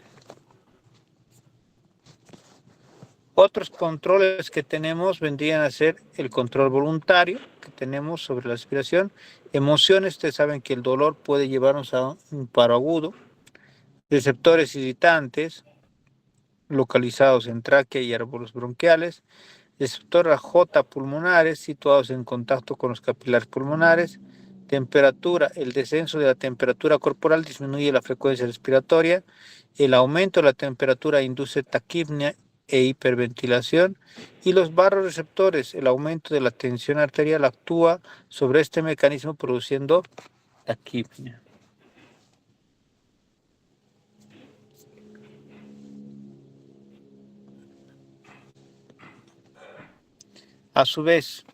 Otros controles que tenemos vendrían a ser el control voluntario que tenemos sobre la respiración. Emociones, ustedes saben que el dolor puede llevarnos a un paro agudo. Receptores irritantes localizados en tráquea y árboles bronquiales. Receptores J pulmonares situados en contacto con los capilares pulmonares. Temperatura, el descenso de la temperatura corporal disminuye la frecuencia respiratoria. El aumento de la temperatura induce taquipnea e hiperventilación. Y los barroreceptores, el aumento de la tensión arterial actúa sobre este mecanismo produciendo taquipnea. A su vez,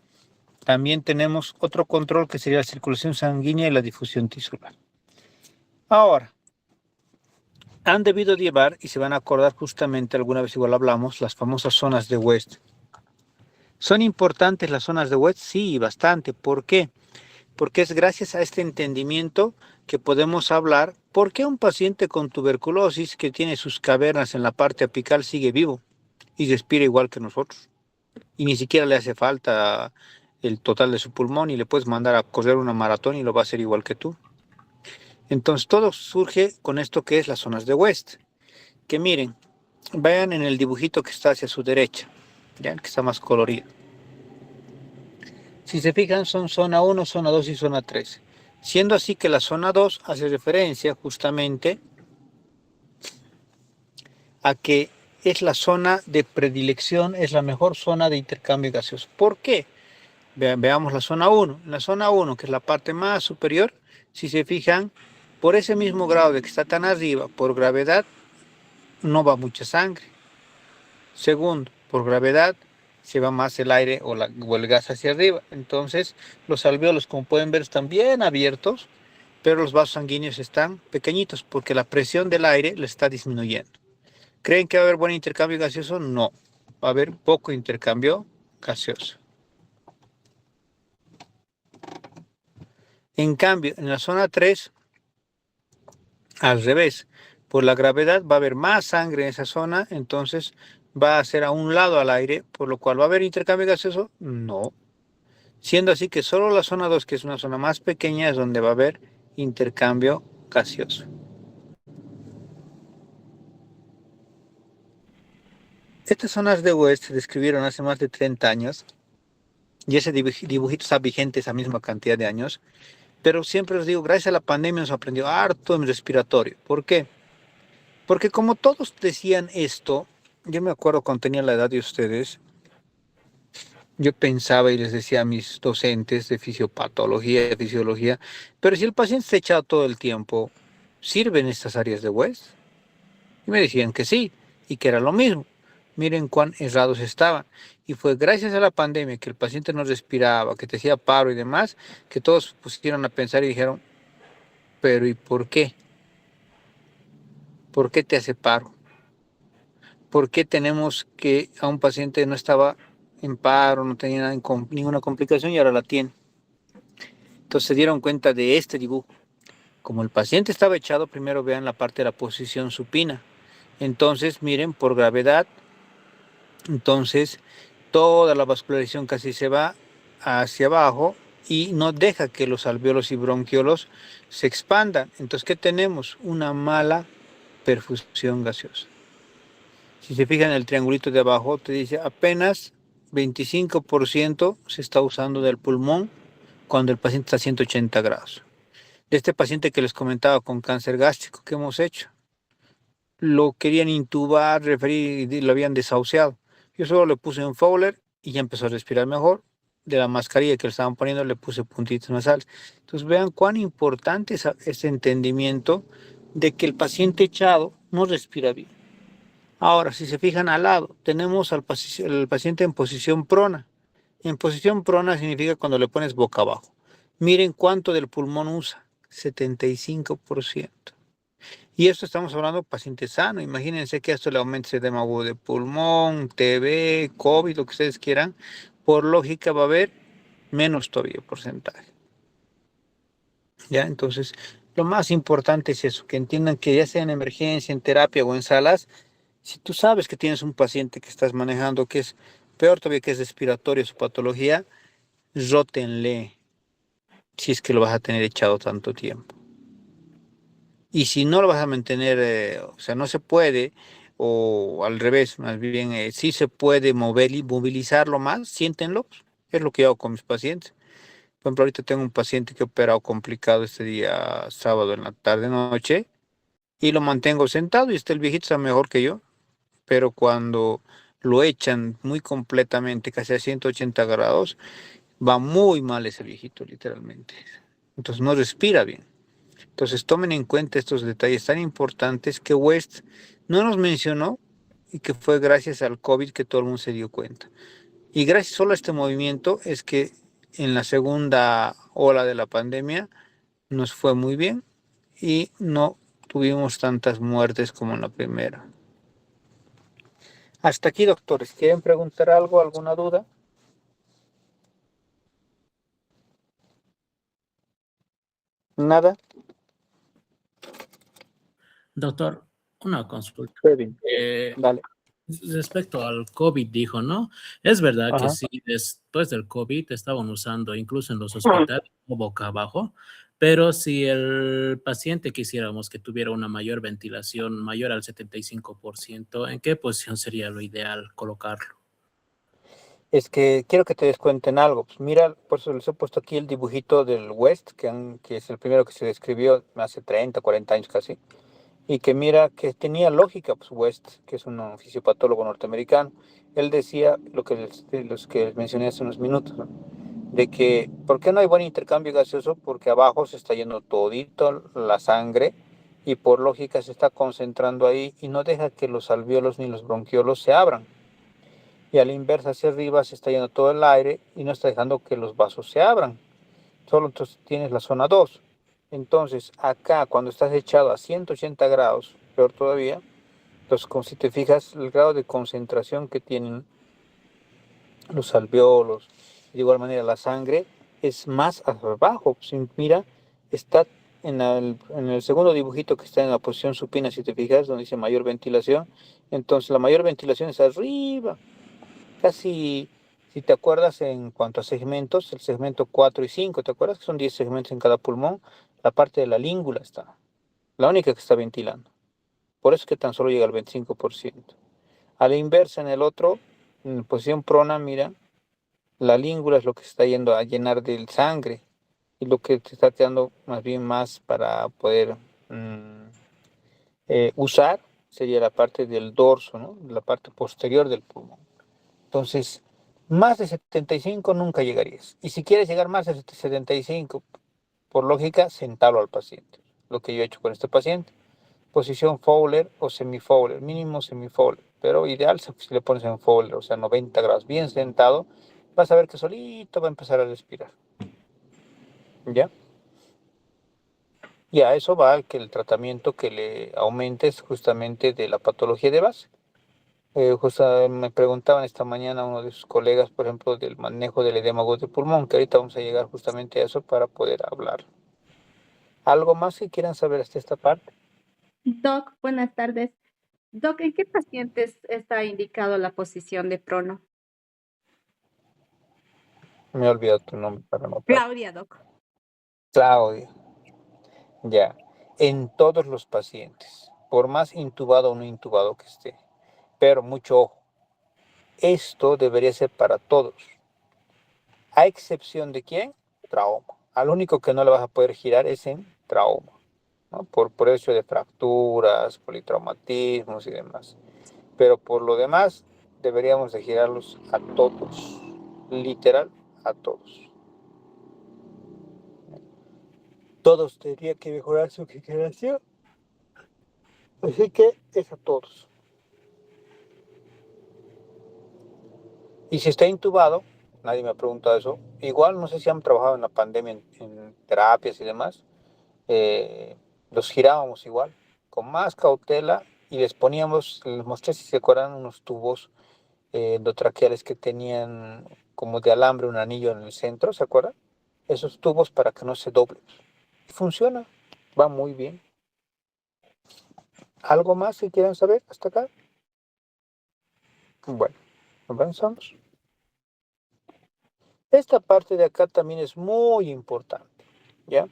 también tenemos otro control que sería la circulación sanguínea y la difusión tisular. Ahora, han debido llevar, y se van a acordar justamente, alguna vez igual hablamos, las famosas zonas de West. ¿Son importantes las zonas de West? Sí, bastante. ¿Por qué? Porque es gracias a este entendimiento que podemos hablar por qué un paciente con tuberculosis que tiene sus cavernas en la parte apical sigue vivo y respira igual que nosotros. Y ni siquiera le hace falta el total de su pulmón y le puedes mandar a correr una maratón y lo va a hacer igual que tú. Entonces todo surge con esto que es las zonas de West. Que miren, vean en el dibujito que está hacia su derecha, ya que está más colorido. Si se fijan, son zona 1, zona 2 y zona 3. Siendo así que la zona 2 hace referencia justamente a que es la zona de predilección, es la mejor zona de intercambio gaseoso. ¿Por qué? Veamos la zona 1. En la zona 1, que es la parte más superior, si se fijan, por ese mismo grado de que está tan arriba, por gravedad, no va mucha sangre. Segundo, por gravedad, se va más el aire o el gas hacia arriba. Entonces, los alvéolos, como pueden ver, están bien abiertos, pero los vasos sanguíneos están pequeñitos porque la presión del aire le está disminuyendo. ¿Creen que va a haber buen intercambio gaseoso? No. Va a haber poco intercambio gaseoso. En cambio, en la zona 3, al revés, por la gravedad va a haber más sangre en esa zona, entonces va a ser a un lado al aire, por lo cual va a haber intercambio gaseoso. No. Siendo así que solo la zona 2, que es una zona más pequeña, es donde va a haber intercambio gaseoso. Estas zonas de West se describieron hace más de 30 años y ese dibujito está vigente esa misma cantidad de años, pero siempre les digo, gracias a la pandemia nos aprendió harto en respiratorio. ¿Por qué? Porque como todos decían esto, yo me acuerdo cuando tenía la edad de ustedes, yo pensaba y les decía a mis docentes de fisiopatología, de fisiología, pero si el paciente está echado todo el tiempo, ¿sirven estas áreas de West? Y me decían que sí, y que era lo mismo. Miren cuán errados estaban. Y fue gracias a la pandemia que el paciente no respiraba, que te hacía paro y demás, que todos pusieron a pensar y dijeron, pero ¿y por qué? ¿Por qué te hace paro? ¿Por qué tenemos que a un paciente no estaba en paro, no tenía ninguna complicación y ahora la tiene? Entonces se dieron cuenta de este dibujo. Como el paciente estaba echado, primero vean la parte de la posición supina. Entonces, miren, por gravedad, entonces toda la vascularización casi se va hacia abajo y no deja que los alvéolos y bronquiolos se expandan. Entonces, ¿qué tenemos? Una mala perfusión gaseosa. Si se fijan en el triangulito de abajo, te dice apenas 25% se está usando del pulmón cuando el paciente está a 180 grados. De este paciente que les comentaba con cáncer gástrico, ¿qué hemos hecho? Lo querían intubar, referir y lo habían desahuciado. Yo solo le puse un Fowler y ya empezó a respirar mejor. De la mascarilla que le estaban poniendo le puse puntitos nasales. Entonces vean cuán importante es ese entendimiento de que el paciente echado no respira bien. Ahora, si se fijan al lado, tenemos al el paciente en posición prona. En posición prona significa cuando le pones boca abajo. Miren cuánto del pulmón usa, 75%. Y esto estamos hablando de paciente sano. Imagínense que esto le aumente el edema agudo de pulmón, TB, COVID, lo que ustedes quieran. Por lógica va a haber menos todavía porcentaje. ¿Ya? Entonces, lo más importante es eso, que entiendan que ya sea en emergencia, en terapia o en salas, si tú sabes que tienes un paciente que estás manejando que es peor todavía que es respiratorio su patología, rótenle si es que lo vas a tener echado tanto tiempo. Y si no lo vas a mantener, o sea, no se puede, o al revés, más bien, sí se puede mover y movilizarlo más, siéntenlo. Es lo que hago con mis pacientes. Por ejemplo, ahorita tengo un paciente que he operado complicado este día sábado en la tarde-noche y lo mantengo sentado y el viejito está mejor que yo, pero cuando lo echan muy completamente, casi a 180 grados, va muy mal ese viejito, literalmente. Entonces no respira bien. Entonces tomen en cuenta estos detalles tan importantes que West no nos mencionó y que fue gracias al COVID que todo el mundo se dio cuenta. Y gracias solo a este movimiento es que en la segunda ola de la pandemia nos fue muy bien y no tuvimos tantas muertes como en la primera. Hasta aquí, doctores. ¿Quieren preguntar algo, alguna duda? Nada. Doctor, una consulta. Kevin, Eh, dale. Respecto al COVID, dijo, ¿no? Es verdad que Ajá. sí, después del COVID estaban usando incluso en los hospitales boca abajo, pero si el paciente quisiéramos que tuviera una mayor ventilación, mayor al 75%, ¿en qué posición sería lo ideal colocarlo? Es que quiero que te des cuenta en algo. Pues mira, por eso les he puesto aquí el dibujito del West, que es el primero que se describió hace 30, 40 años casi. Y que mira que tenía lógica, pues West, que es un fisiopatólogo norteamericano. Él decía los que les mencioné hace unos minutos, ¿no? De que, ¿por qué no hay buen intercambio gaseoso? Porque abajo se está yendo todito la sangre y por lógica se está concentrando ahí y no deja que los alvéolos ni los bronquiolos se abran. Y a la inversa hacia arriba se está yendo todo el aire y no está dejando que los vasos se abran. Solo entonces tienes la zona 2. Entonces acá cuando estás echado a 180 grados, peor todavía, entonces como si te fijas el grado de concentración que tienen los alveolos, de igual manera la sangre es más abajo. Si mira, está en el segundo dibujito que está en la posición supina, si te fijas, donde dice mayor ventilación. Entonces la mayor ventilación es arriba, casi, si te acuerdas en cuanto a segmentos, el segmento 4 y 5, ¿te acuerdas que son 10 segmentos en cada pulmón? La parte de la língula está, la única que está ventilando. Por eso es que tan solo llega al 25%. A la inversa, en el otro, en posición prona, mira, la língula es lo que se está yendo a llenar de sangre y lo que te está quedando más bien más para poder usar sería la parte del dorso, ¿no? La parte posterior del pulmón. Entonces, más de 75 nunca llegarías. Y si quieres llegar más de 75, por lógica, sentalo al paciente. Lo que yo he hecho con este paciente. Posición Fowler o semi-Fowler, mínimo semi-Fowler. Pero ideal si le pones en Fowler, o sea, 90 grados, bien sentado, vas a ver que solito va a empezar a respirar. ¿Ya? Y a eso va que el tratamiento que le aumente es justamente de la patología de base. Justo me preguntaban esta mañana uno de sus colegas, por ejemplo, del manejo del edema agudo de pulmón, que ahorita vamos a llegar justamente a eso para poder hablar. ¿Algo más que quieran saber hasta esta parte? Doc, buenas tardes. Doc, ¿en qué pacientes está indicado la posición de prono? Me he olvidado tu nombre para anotar. Claudia, Doc. Claudia. Ya. En todos los pacientes, por más intubado o no intubado que esté. Pero mucho ojo, esto debería ser para todos. A excepción de quién, trauma. Al único que no le vas a poder girar es en trauma, ¿no? Por hecho de fracturas, politraumatismos y demás. Pero por lo demás, deberíamos de girarlos a todos, literal, a todos. Todos tendrían que mejorar su oxigenación, así que es a todos. Y si está intubado, nadie me ha preguntado eso, igual no sé si han trabajado en la pandemia en terapias y demás, los girábamos igual, con más cautela y les poníamos, les mostré si se acuerdan unos tubos endotraqueales que tenían como de alambre un anillo en el centro, ¿se acuerdan? Esos tubos para que no se doblen. Y funciona, va muy bien. ¿Algo más que quieran saber hasta acá? Bueno, avanzamos. Esta parte de acá también es muy importante, ¿ya?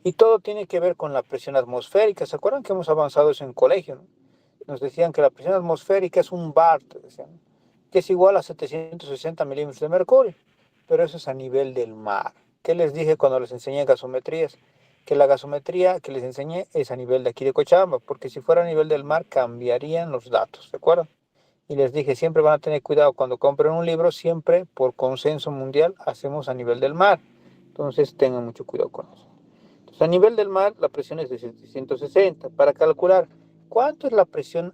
Y todo tiene que ver con la presión atmosférica. ¿Se acuerdan que hemos avanzado eso en colegio, no? Nos decían que la presión atmosférica es un bar, decían, que es igual a 760 milímetros de mercurio, pero eso es a nivel del mar. ¿Qué les dije cuando les enseñé gasometrías? Que la gasometría que les enseñé es a nivel de aquí de Cochabamba, porque si fuera a nivel del mar cambiarían los datos, ¿de acuerdo? Y les dije, siempre van a tener cuidado cuando compren un libro, siempre por consenso mundial hacemos a nivel del mar. Entonces tengan mucho cuidado con eso. Entonces, a nivel del mar la presión es de 760. Para calcular cuánto es la presión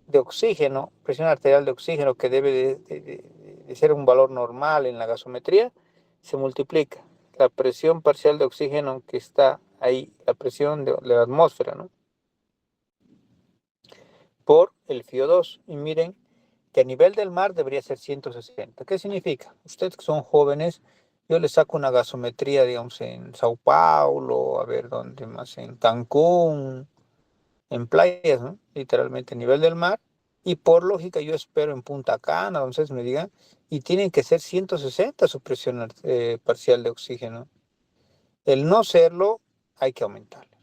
de oxígeno, presión arterial de oxígeno que debe de ser un valor normal en la gasometría, se multiplica la presión parcial de oxígeno que está ahí, la presión de la atmósfera, ¿no? Por el FiO2. Y miren que a nivel del mar debería ser 160. ¿Qué significa? Ustedes que son jóvenes, yo les saco una gasometría, digamos, en Sao Paulo, a ver dónde más, en Cancún, en playas, ¿no? Literalmente a nivel del mar, Y por lógica yo espero en Punta Cana, entonces me digan, y tienen que ser 160 su presión parcial de oxígeno. El no serlo, hay que aumentarlo.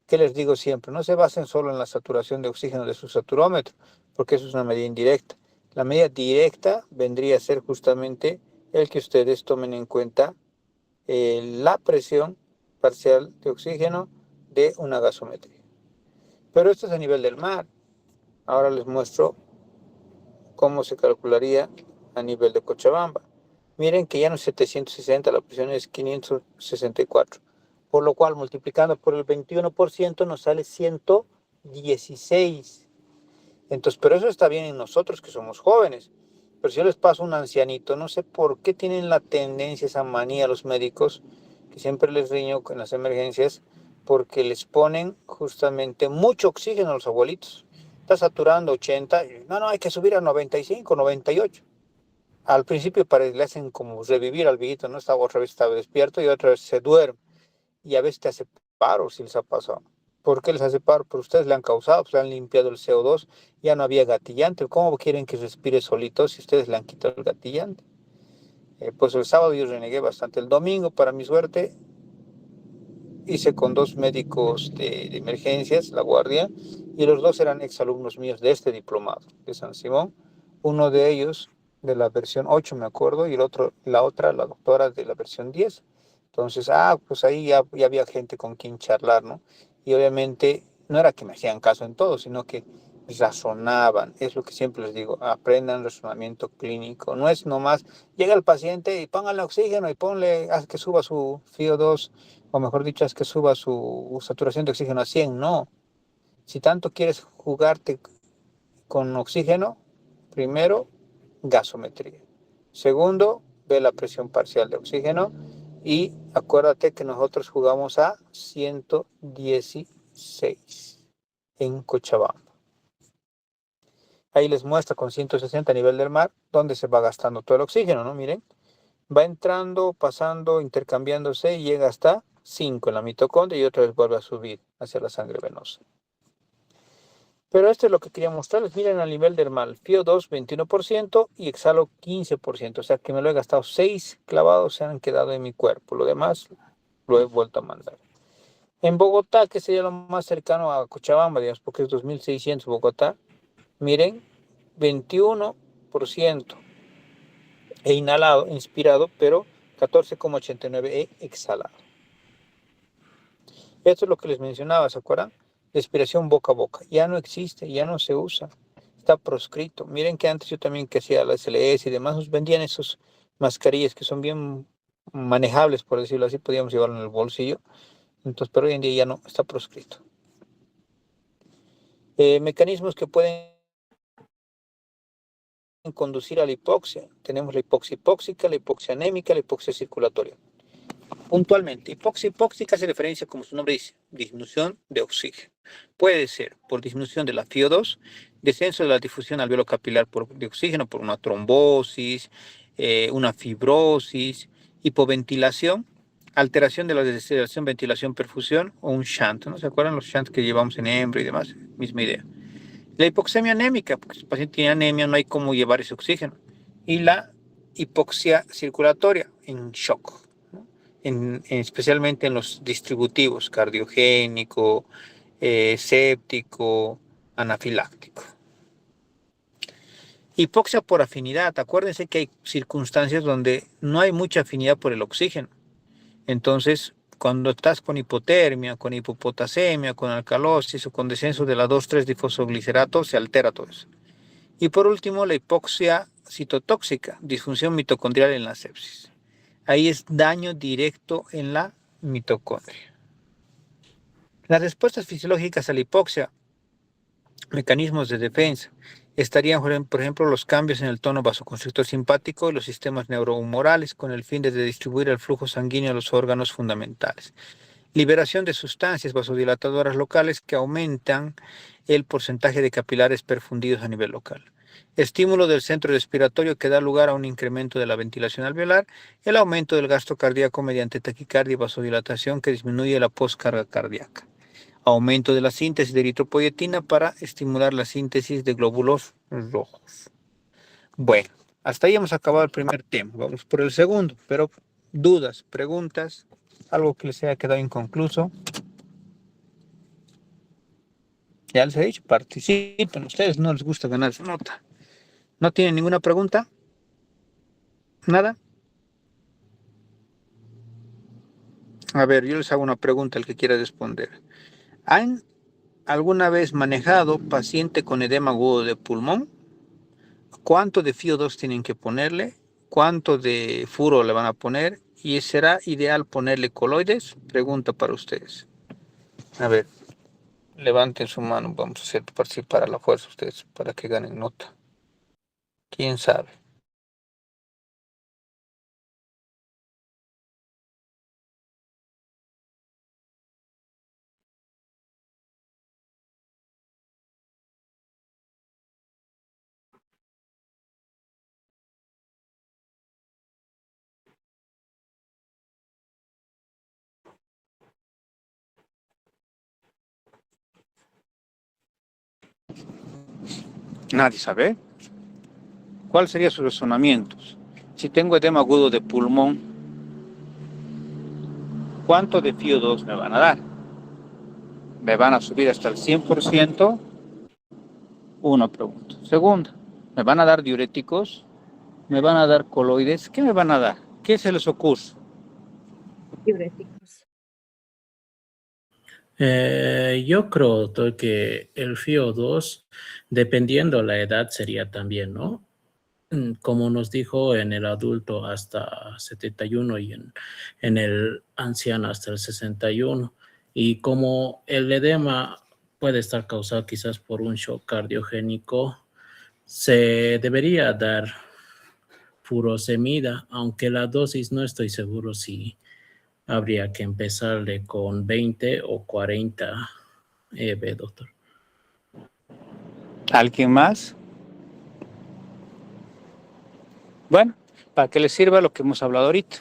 ¿Qué les digo siempre? No se basen solo en la saturación de oxígeno de su saturómetro, porque eso es una medida indirecta. La medida directa vendría a ser justamente el que ustedes tomen en cuenta la presión parcial de oxígeno de una gasometría. Pero esto es a nivel del mar. Ahora les muestro cómo se calcularía a nivel de Cochabamba. Miren que ya no es 760, la presión es 564, por lo cual multiplicando por el 21% nos sale 116. Entonces, pero eso está bien en nosotros que somos jóvenes. Pero si yo les paso a un ancianito, no sé por qué tienen la tendencia, esa manía los médicos, que siempre les riño en las emergencias, porque les ponen justamente mucho oxígeno a los abuelitos. Está saturando 80, no, hay que subir a 95, 98. Al principio le hacen como revivir al viejito, ¿no? Otra vez estaba despierto y otra vez se duerme. Y a veces te hace paro si les ha pasado. ¿Por qué les hace paro? Pero ustedes le han causado, pues le han limpiado el CO2, ya no había gatillante. ¿Cómo quieren que respire solito si ustedes le han quitado el gatillante? Pues el sábado yo renegué bastante. El domingo, para mi suerte, hice con 2 médicos de emergencias, la guardia, y los 2 eran exalumnos míos de este diplomado de San Simón. Uno de ellos de la versión 8, me acuerdo, y la doctora de la versión 10. Entonces, pues ahí ya había gente con quien charlar, ¿no? Y obviamente no era que me hacían caso en todo, sino que razonaban. Es lo que siempre les digo, aprendan razonamiento clínico. No es nomás, llega el paciente y póngale oxígeno y haz que suba su FiO2, o mejor dicho, haz que suba su saturación de oxígeno a 100. No. Si tanto quieres jugarte con oxígeno, primero, gasometría. Segundo, ve la presión parcial de oxígeno. Y acuérdate que nosotros jugamos a 116 en Cochabamba. Ahí les muestra con 160 a nivel del mar dónde se va gastando todo el oxígeno, ¿no? Miren, va entrando, pasando, intercambiándose y llega hasta 5 en la mitocondria y otra vez vuelve a subir hacia la sangre venosa. Pero esto es lo que quería mostrarles. Miren al nivel del mar, FiO2 21% y exhalo 15%. O sea que me lo he gastado 6 clavados, se han quedado en mi cuerpo. Lo demás lo he vuelto a mandar. En Bogotá, que sería lo más cercano a Cochabamba, digamos, porque es 2600 Bogotá, miren, 21% he inhalado, inspirado, pero 14,89 he exhalado. Esto es lo que les mencionaba, ¿se acuerdan? Respiración boca a boca. Ya no existe, ya no se usa. Está proscrito. Miren que antes yo también que hacía la SLS y demás, nos vendían esos mascarillas que son bien manejables, por decirlo así, podíamos llevarlo en el bolsillo. Entonces, pero hoy en día ya no, está proscrito. Mecanismos que pueden conducir a la hipoxia. Tenemos la hipoxia hipóxica, la hipoxia anémica, la hipoxia circulatoria. Puntualmente, hipoxia hipóxica se referencia, como su nombre dice, disminución de oxígeno. Puede ser por disminución de la FiO2, descenso de la difusión alveolo capilar de oxígeno por una trombosis, una fibrosis, hipoventilación, alteración de la desaceleración, ventilación, perfusión o un shunt, ¿no? ¿Se acuerdan los shunts que llevamos en hembra y demás? Misma idea. La hipoxemia anémica, porque si el paciente tiene anemia no hay cómo llevar ese oxígeno. Y la hipoxia circulatoria en shock, ¿no? Especialmente en los distributivos, cardiogénico, séptico, anafiláctico. Hipoxia por afinidad. Acuérdense que hay circunstancias donde no hay mucha afinidad por el oxígeno. Entonces, cuando estás con hipotermia, con hipopotasemia, con alcalosis o con descenso de la 2,3-difosfoglicerato, se altera todo eso. Y por último, la hipoxia citotóxica, disfunción mitocondrial en la sepsis. Ahí es daño directo en la mitocondria. Las respuestas fisiológicas a la hipoxia, mecanismos de defensa, estarían, por ejemplo, los cambios en el tono vasoconstrictor simpático y los sistemas neurohumorales con el fin de distribuir el flujo sanguíneo a los órganos fundamentales. Liberación de sustancias vasodilatadoras locales que aumentan el porcentaje de capilares perfundidos a nivel local. Estímulo del centro respiratorio que da lugar a un incremento de la ventilación alveolar, el aumento del gasto cardíaco mediante taquicardia y vasodilatación que disminuye la poscarga cardíaca. aumento de la síntesis de eritropoyetina para estimular la síntesis de glóbulos rojos. Bueno, hasta ahí hemos acabado el primer tema. Vamos por el segundo, pero dudas, preguntas, algo que les haya quedado inconcluso. Ya les he dicho, participen. Ustedes no les gusta ganar su nota. ¿No tienen ninguna pregunta? ¿Nada? A ver, yo les hago una pregunta al que quiera responder. ¿Han alguna vez manejado paciente con edema agudo de pulmón? ¿Cuánto de FiO2 tienen que ponerle? ¿Cuánto de furo le van a poner? ¿Y será ideal ponerle coloides? Pregunta para ustedes. A ver, levanten su mano. Vamos a hacer participar a la fuerza ustedes para que ganen nota. ¿Quién sabe? Nadie sabe. ¿Cuál sería sus razonamientos? Si tengo edema agudo de pulmón, ¿cuánto de FiO2 me van a dar? ¿Me van a subir hasta el 100%? Una pregunta. Segunda, ¿me van a dar diuréticos? ¿Me van a dar coloides? ¿Qué me van a dar? ¿Qué se les ocurre? Diuréticos. Yo creo, doctor, que el FiO2, dependiendo la edad, sería también, ¿no? Como nos dijo, en el adulto hasta 71 y en el anciano hasta el 61. Y como el edema puede estar causado quizás por un shock cardiogénico, se debería dar furosemida, aunque la dosis no estoy seguro si habría que empezarle con 20 o 40 EB, doctor. ¿Alguien más? Bueno, para que les sirva lo que hemos hablado ahorita.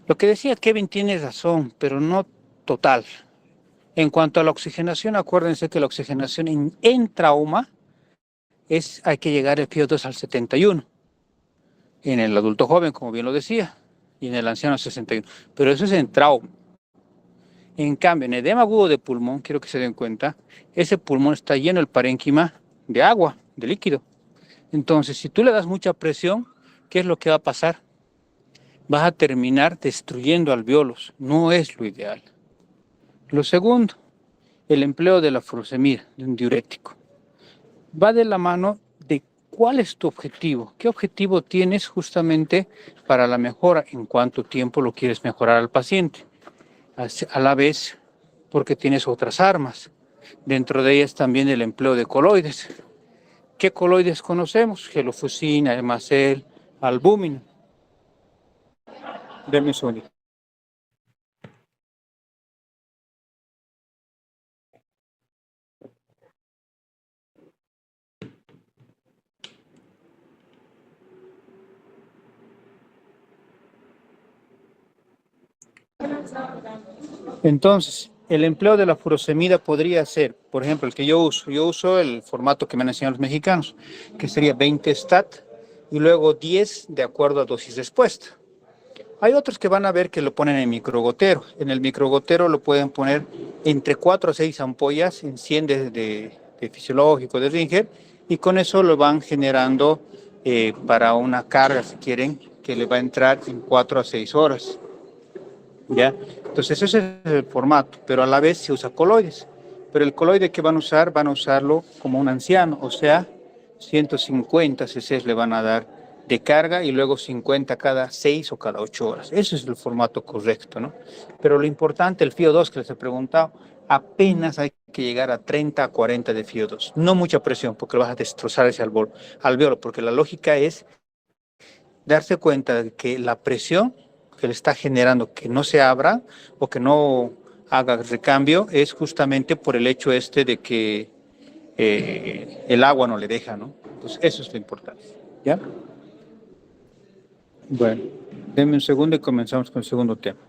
Lo que decía Kevin tiene razón, pero no total. En cuanto a la oxigenación, acuérdense que la oxigenación en trauma hay que llegar el FiO2 al 71. En el adulto joven, como bien lo decía, y en el anciano 61. Pero eso es en trauma. En cambio, en edema agudo de pulmón, quiero que se den cuenta, ese pulmón está lleno el parénquima de agua, de líquido. Entonces, si tú le das mucha presión, ¿qué es lo que va a pasar? Vas a terminar destruyendo alvéolos. No es lo ideal. Lo segundo, el empleo de la furosemida, de un diurético. Va de la mano de cuál es tu objetivo. ¿Qué objetivo tienes justamente para la mejora? ¿En cuánto tiempo lo quieres mejorar al paciente? A la vez, porque tienes otras armas. Dentro de ellas también el empleo de coloides. ¿Qué coloides conocemos? Gelofusina, hemacel, albúmina. Deme un segundo. Entonces, el empleo de la furosemida podría ser, por ejemplo, el que yo uso. Yo uso el formato que me han enseñado los mexicanos, que sería 20 stat y luego 10 de acuerdo a dosis respuesta. Hay otros que van a ver que lo ponen en microgotero. En el microgotero lo pueden poner entre 4 a 6 ampollas en 100 de fisiológico de Ringer y con eso lo van generando para una carga, si quieren, que le va a entrar en 4 a 6 horas. ¿Ya? Entonces ese es el formato, pero a la vez se usa coloides. Pero el coloide que van a usarlo como un anciano, o sea, 150 cc le van a dar de carga y luego 50 cada 6 o cada 8 horas. Ese es el formato correcto, ¿no? Pero lo importante, el FiO2 que les he preguntado, apenas hay que llegar a 30 a 40 de FiO2. No mucha presión porque vas a destrozar ese alvéolo, porque la lógica es darse cuenta de que la presión que le está generando que no se abra o que no haga recambio es justamente por el hecho de que el agua no le deja, ¿no? Entonces eso es lo importante, ¿ya? Bueno, denme un segundo y comenzamos con el segundo tema.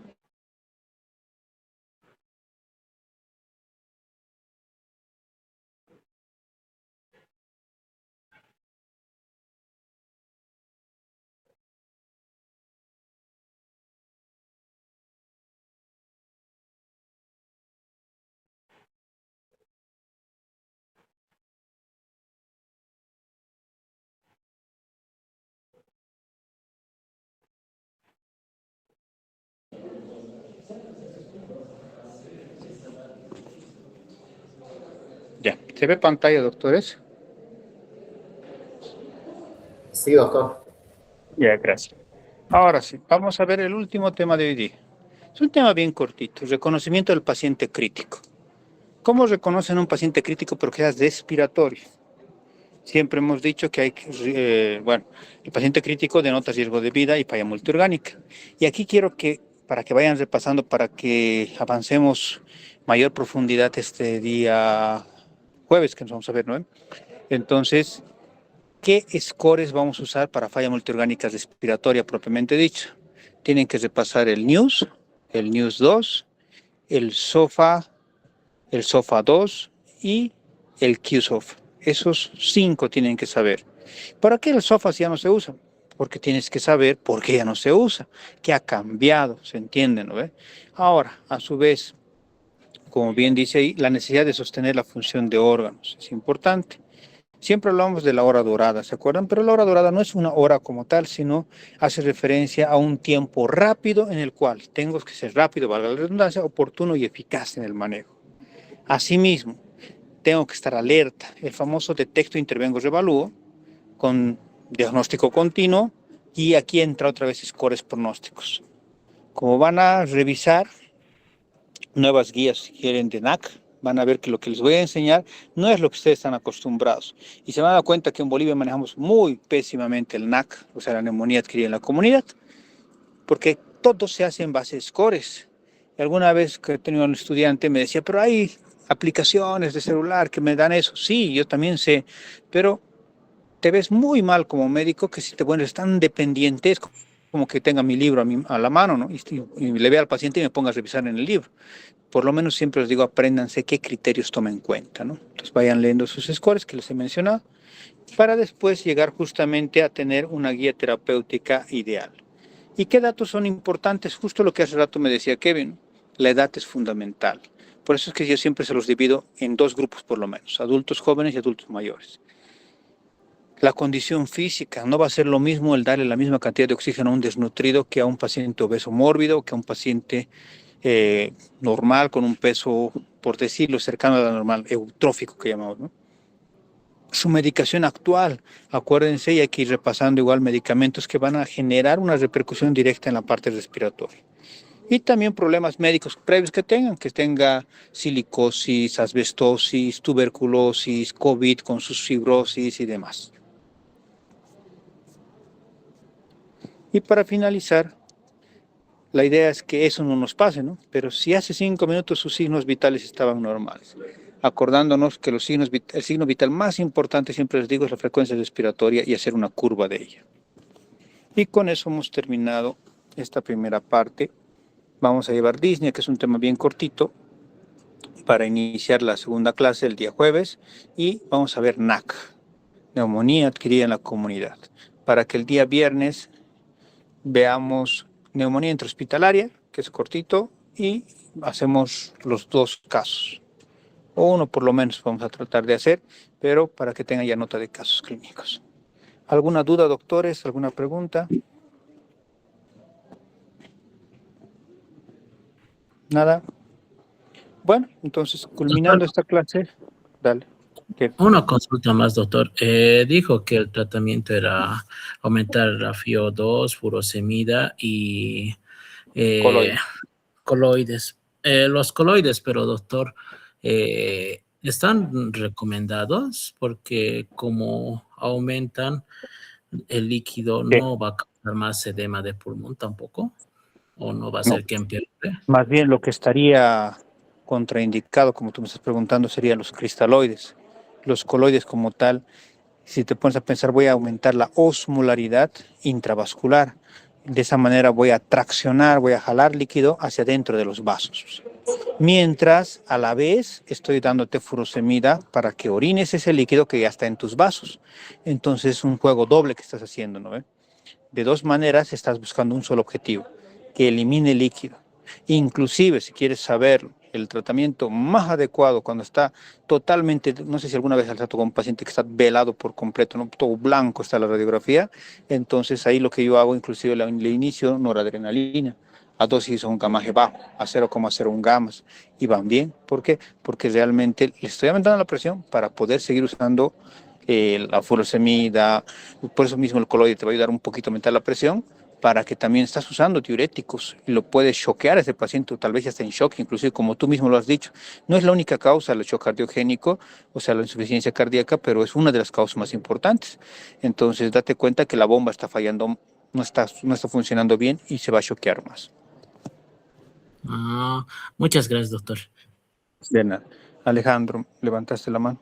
¿Se ve pantalla, doctores? Sí, doctor. Ya, gracias. Ahora sí, vamos a ver el último tema de hoy día. Es un tema bien cortito, reconocimiento del paciente crítico. ¿Cómo reconocen un paciente crítico pero que es respiratorio? Siempre hemos dicho que hay que, bueno, el paciente crítico denota riesgo de vida y falla multiorgánica. Y aquí quiero que, para que vayan repasando, para que avancemos mayor profundidad este día jueves, que nos vamos a ver, ¿no? Entonces, ¿qué scores vamos a usar para falla multiorgánica respiratoria propiamente dicha? Tienen que repasar el NEWS 2, el SOFA 2 y el QSOF. Esos 5 tienen que saber. ¿Para qué el SOFA ya no se usa? Porque tienes que saber por qué ya no se usa, qué ha cambiado, ¿se entiende, no ve? Ahora, a su vez, como bien dice ahí, la necesidad de sostener la función de órganos es importante. Siempre hablamos de la hora dorada, ¿se acuerdan? Pero la hora dorada no es una hora como tal, sino hace referencia a un tiempo rápido en el cual tengo que ser rápido, valga la redundancia, oportuno y eficaz en el manejo. Asimismo, tengo que estar alerta. El famoso detecto, intervengo, revalúo con diagnóstico continuo y aquí entra otra vez scores pronósticos. Como van a revisar nuevas guías, si quieren, de NAC, van a ver que lo que les voy a enseñar no es lo que ustedes están acostumbrados. Y se van a dar cuenta que en Bolivia manejamos muy pésimamente el NAC, o sea, la neumonía adquirida en la comunidad, porque todo se hace en base a scores. Y alguna vez que he tenido un estudiante me decía, pero hay aplicaciones de celular que me dan eso. Sí, yo también sé, pero te ves muy mal como médico que si te vuelves tan dependiente, es como que tenga mi libro a la mano, ¿no? Y le vea al paciente y me ponga a revisar en el libro. Por lo menos siempre les digo, apréndanse qué criterios tomen en cuenta, ¿no? Entonces vayan leyendo sus scores que les he mencionado para después llegar justamente a tener una guía terapéutica ideal. ¿Y qué datos son importantes? Justo lo que hace rato me decía Kevin, la edad es fundamental. Por eso es que yo siempre se los divido en 2 grupos por lo menos, adultos jóvenes y adultos mayores. La condición física, no va a ser lo mismo el darle la misma cantidad de oxígeno a un desnutrido que a un paciente obeso mórbido, que a un paciente normal con un peso, por decirlo, cercano a la normal, eutrófico que llamamos, ¿no? Su medicación actual, acuérdense, y hay que ir repasando igual medicamentos que van a generar una repercusión directa en la parte respiratoria. Y también problemas médicos previos que tenga silicosis, asbestosis, tuberculosis, COVID con sus fibrosis y demás. Y para finalizar, la idea es que eso no nos pase, ¿no? Pero si hace 5 minutos sus signos vitales estaban normales, acordándonos que el signo vital más importante, siempre les digo, es la frecuencia respiratoria y hacer una curva de ella. Y con eso hemos terminado esta primera parte. Vamos a llevar Disney, que es un tema bien cortito, para iniciar la segunda clase el día jueves. Y vamos a ver NAC, neumonía adquirida en la comunidad, para que el día viernes veamos neumonía intrahospitalaria, que es cortito, y hacemos los 2 casos. O uno por lo menos vamos a tratar de hacer, pero para que tengan ya nota de casos clínicos. ¿Alguna duda, doctores? ¿Alguna pregunta? Nada. Bueno, entonces, culminando esta clase, dale. Una consulta más, doctor. Dijo que el tratamiento era aumentar la FiO2, furosemida y coloides. Los coloides, pero doctor, ¿están recomendados? Porque como aumentan el líquido, ¿no va a causar más edema de pulmón tampoco? ¿O no va a ser que empeore? Más bien lo que estaría contraindicado, como tú me estás preguntando, serían los cristaloides. Los coloides como tal, si te pones a pensar, voy a aumentar la osmolaridad intravascular. De esa manera voy a traccionar, voy a jalar líquido hacia dentro de los vasos. Mientras, a la vez, estoy dándote furosemida para que orines ese líquido que ya está en tus vasos. Entonces, es un juego doble que estás haciendo, ¿no? De 2 maneras estás buscando un solo objetivo, que elimine líquido. Inclusive, si quieres saberlo, el tratamiento más adecuado cuando está totalmente, no sé si alguna vez has tratado con un paciente que está velado por completo, ¿no? Todo blanco está la radiografía, entonces ahí lo que yo hago, inclusive le inicio noradrenalina a dosis un gamaje bajo, a 0,01 gamas, y van bien. ¿Por qué? Porque realmente le estoy aumentando la presión para poder seguir usando la furosemida, por eso mismo el coloide te va a ayudar un poquito a aumentar la presión, para que también estás usando diuréticos y lo puedes choquear a ese paciente, o tal vez ya está en shock, inclusive como tú mismo lo has dicho. No es la única causa el shock cardiogénico, o sea, la insuficiencia cardíaca, pero es una de las causas más importantes. Entonces, date cuenta que la bomba está fallando, no está funcionando bien y se va a choquear más. Ah, muchas gracias, doctor. De nada. Alejandro, levantaste la mano.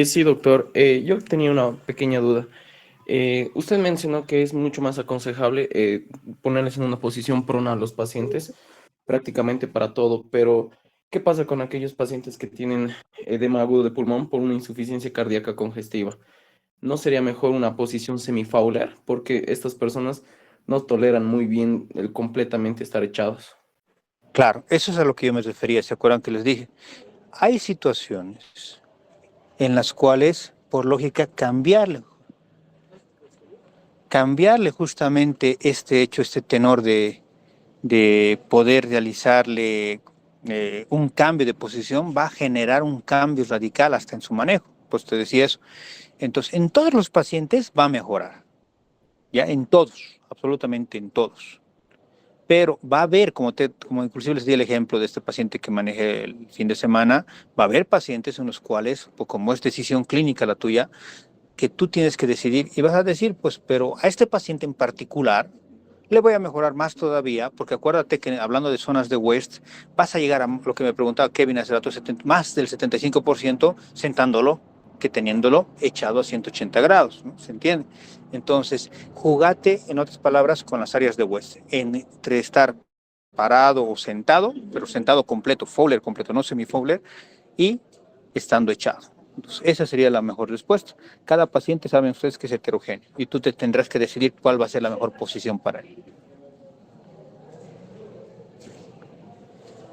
Sí, doctor. Yo tenía una pequeña duda. Usted mencionó que es mucho más aconsejable ponerles en una posición prona a los pacientes prácticamente para todo, pero ¿qué pasa con aquellos pacientes que tienen edema agudo de pulmón por una insuficiencia cardíaca congestiva? ¿No sería mejor una posición semifaular? Porque estas personas no toleran muy bien el completamente estar echados. Claro, eso es a lo que yo me refería. ¿Se acuerdan que les dije? Hay situaciones en las cuales, por lógica, cambiarle justamente este hecho, este tenor de poder realizarle un cambio de posición, va a generar un cambio radical hasta en su manejo. Pues te decía eso. Entonces, en todos los pacientes va a mejorar, ya en todos, absolutamente en todos. Pero va a haber, como inclusive les di el ejemplo de este paciente que manejé el fin de semana, va a haber pacientes en los cuales, pues como es decisión clínica la tuya, que tú tienes que decidir y vas a decir, pues, pero a este paciente en particular le voy a mejorar más todavía, porque acuérdate que hablando de zonas de West, vas a llegar a lo que me preguntaba Kevin hace rato, más del 75% sentándolo que teniéndolo echado a 180 grados, ¿no? ¿Se entiende? Entonces, jugate, en otras palabras, con las áreas de West, entre estar parado o sentado, pero sentado completo, Fowler completo, no semi-Fowler, y estando echado. Entonces, esa sería la mejor respuesta. Cada paciente, saben ustedes que es heterogéneo y tú te tendrás que decidir cuál va a ser la mejor posición para él.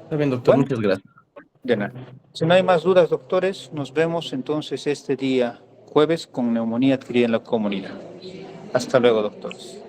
Está bien, doctor. Bueno, Muchas gracias. de nada. Si no hay más dudas, doctores, nos vemos entonces este día jueves con neumonía adquirida en la comunidad. Hasta luego, doctores.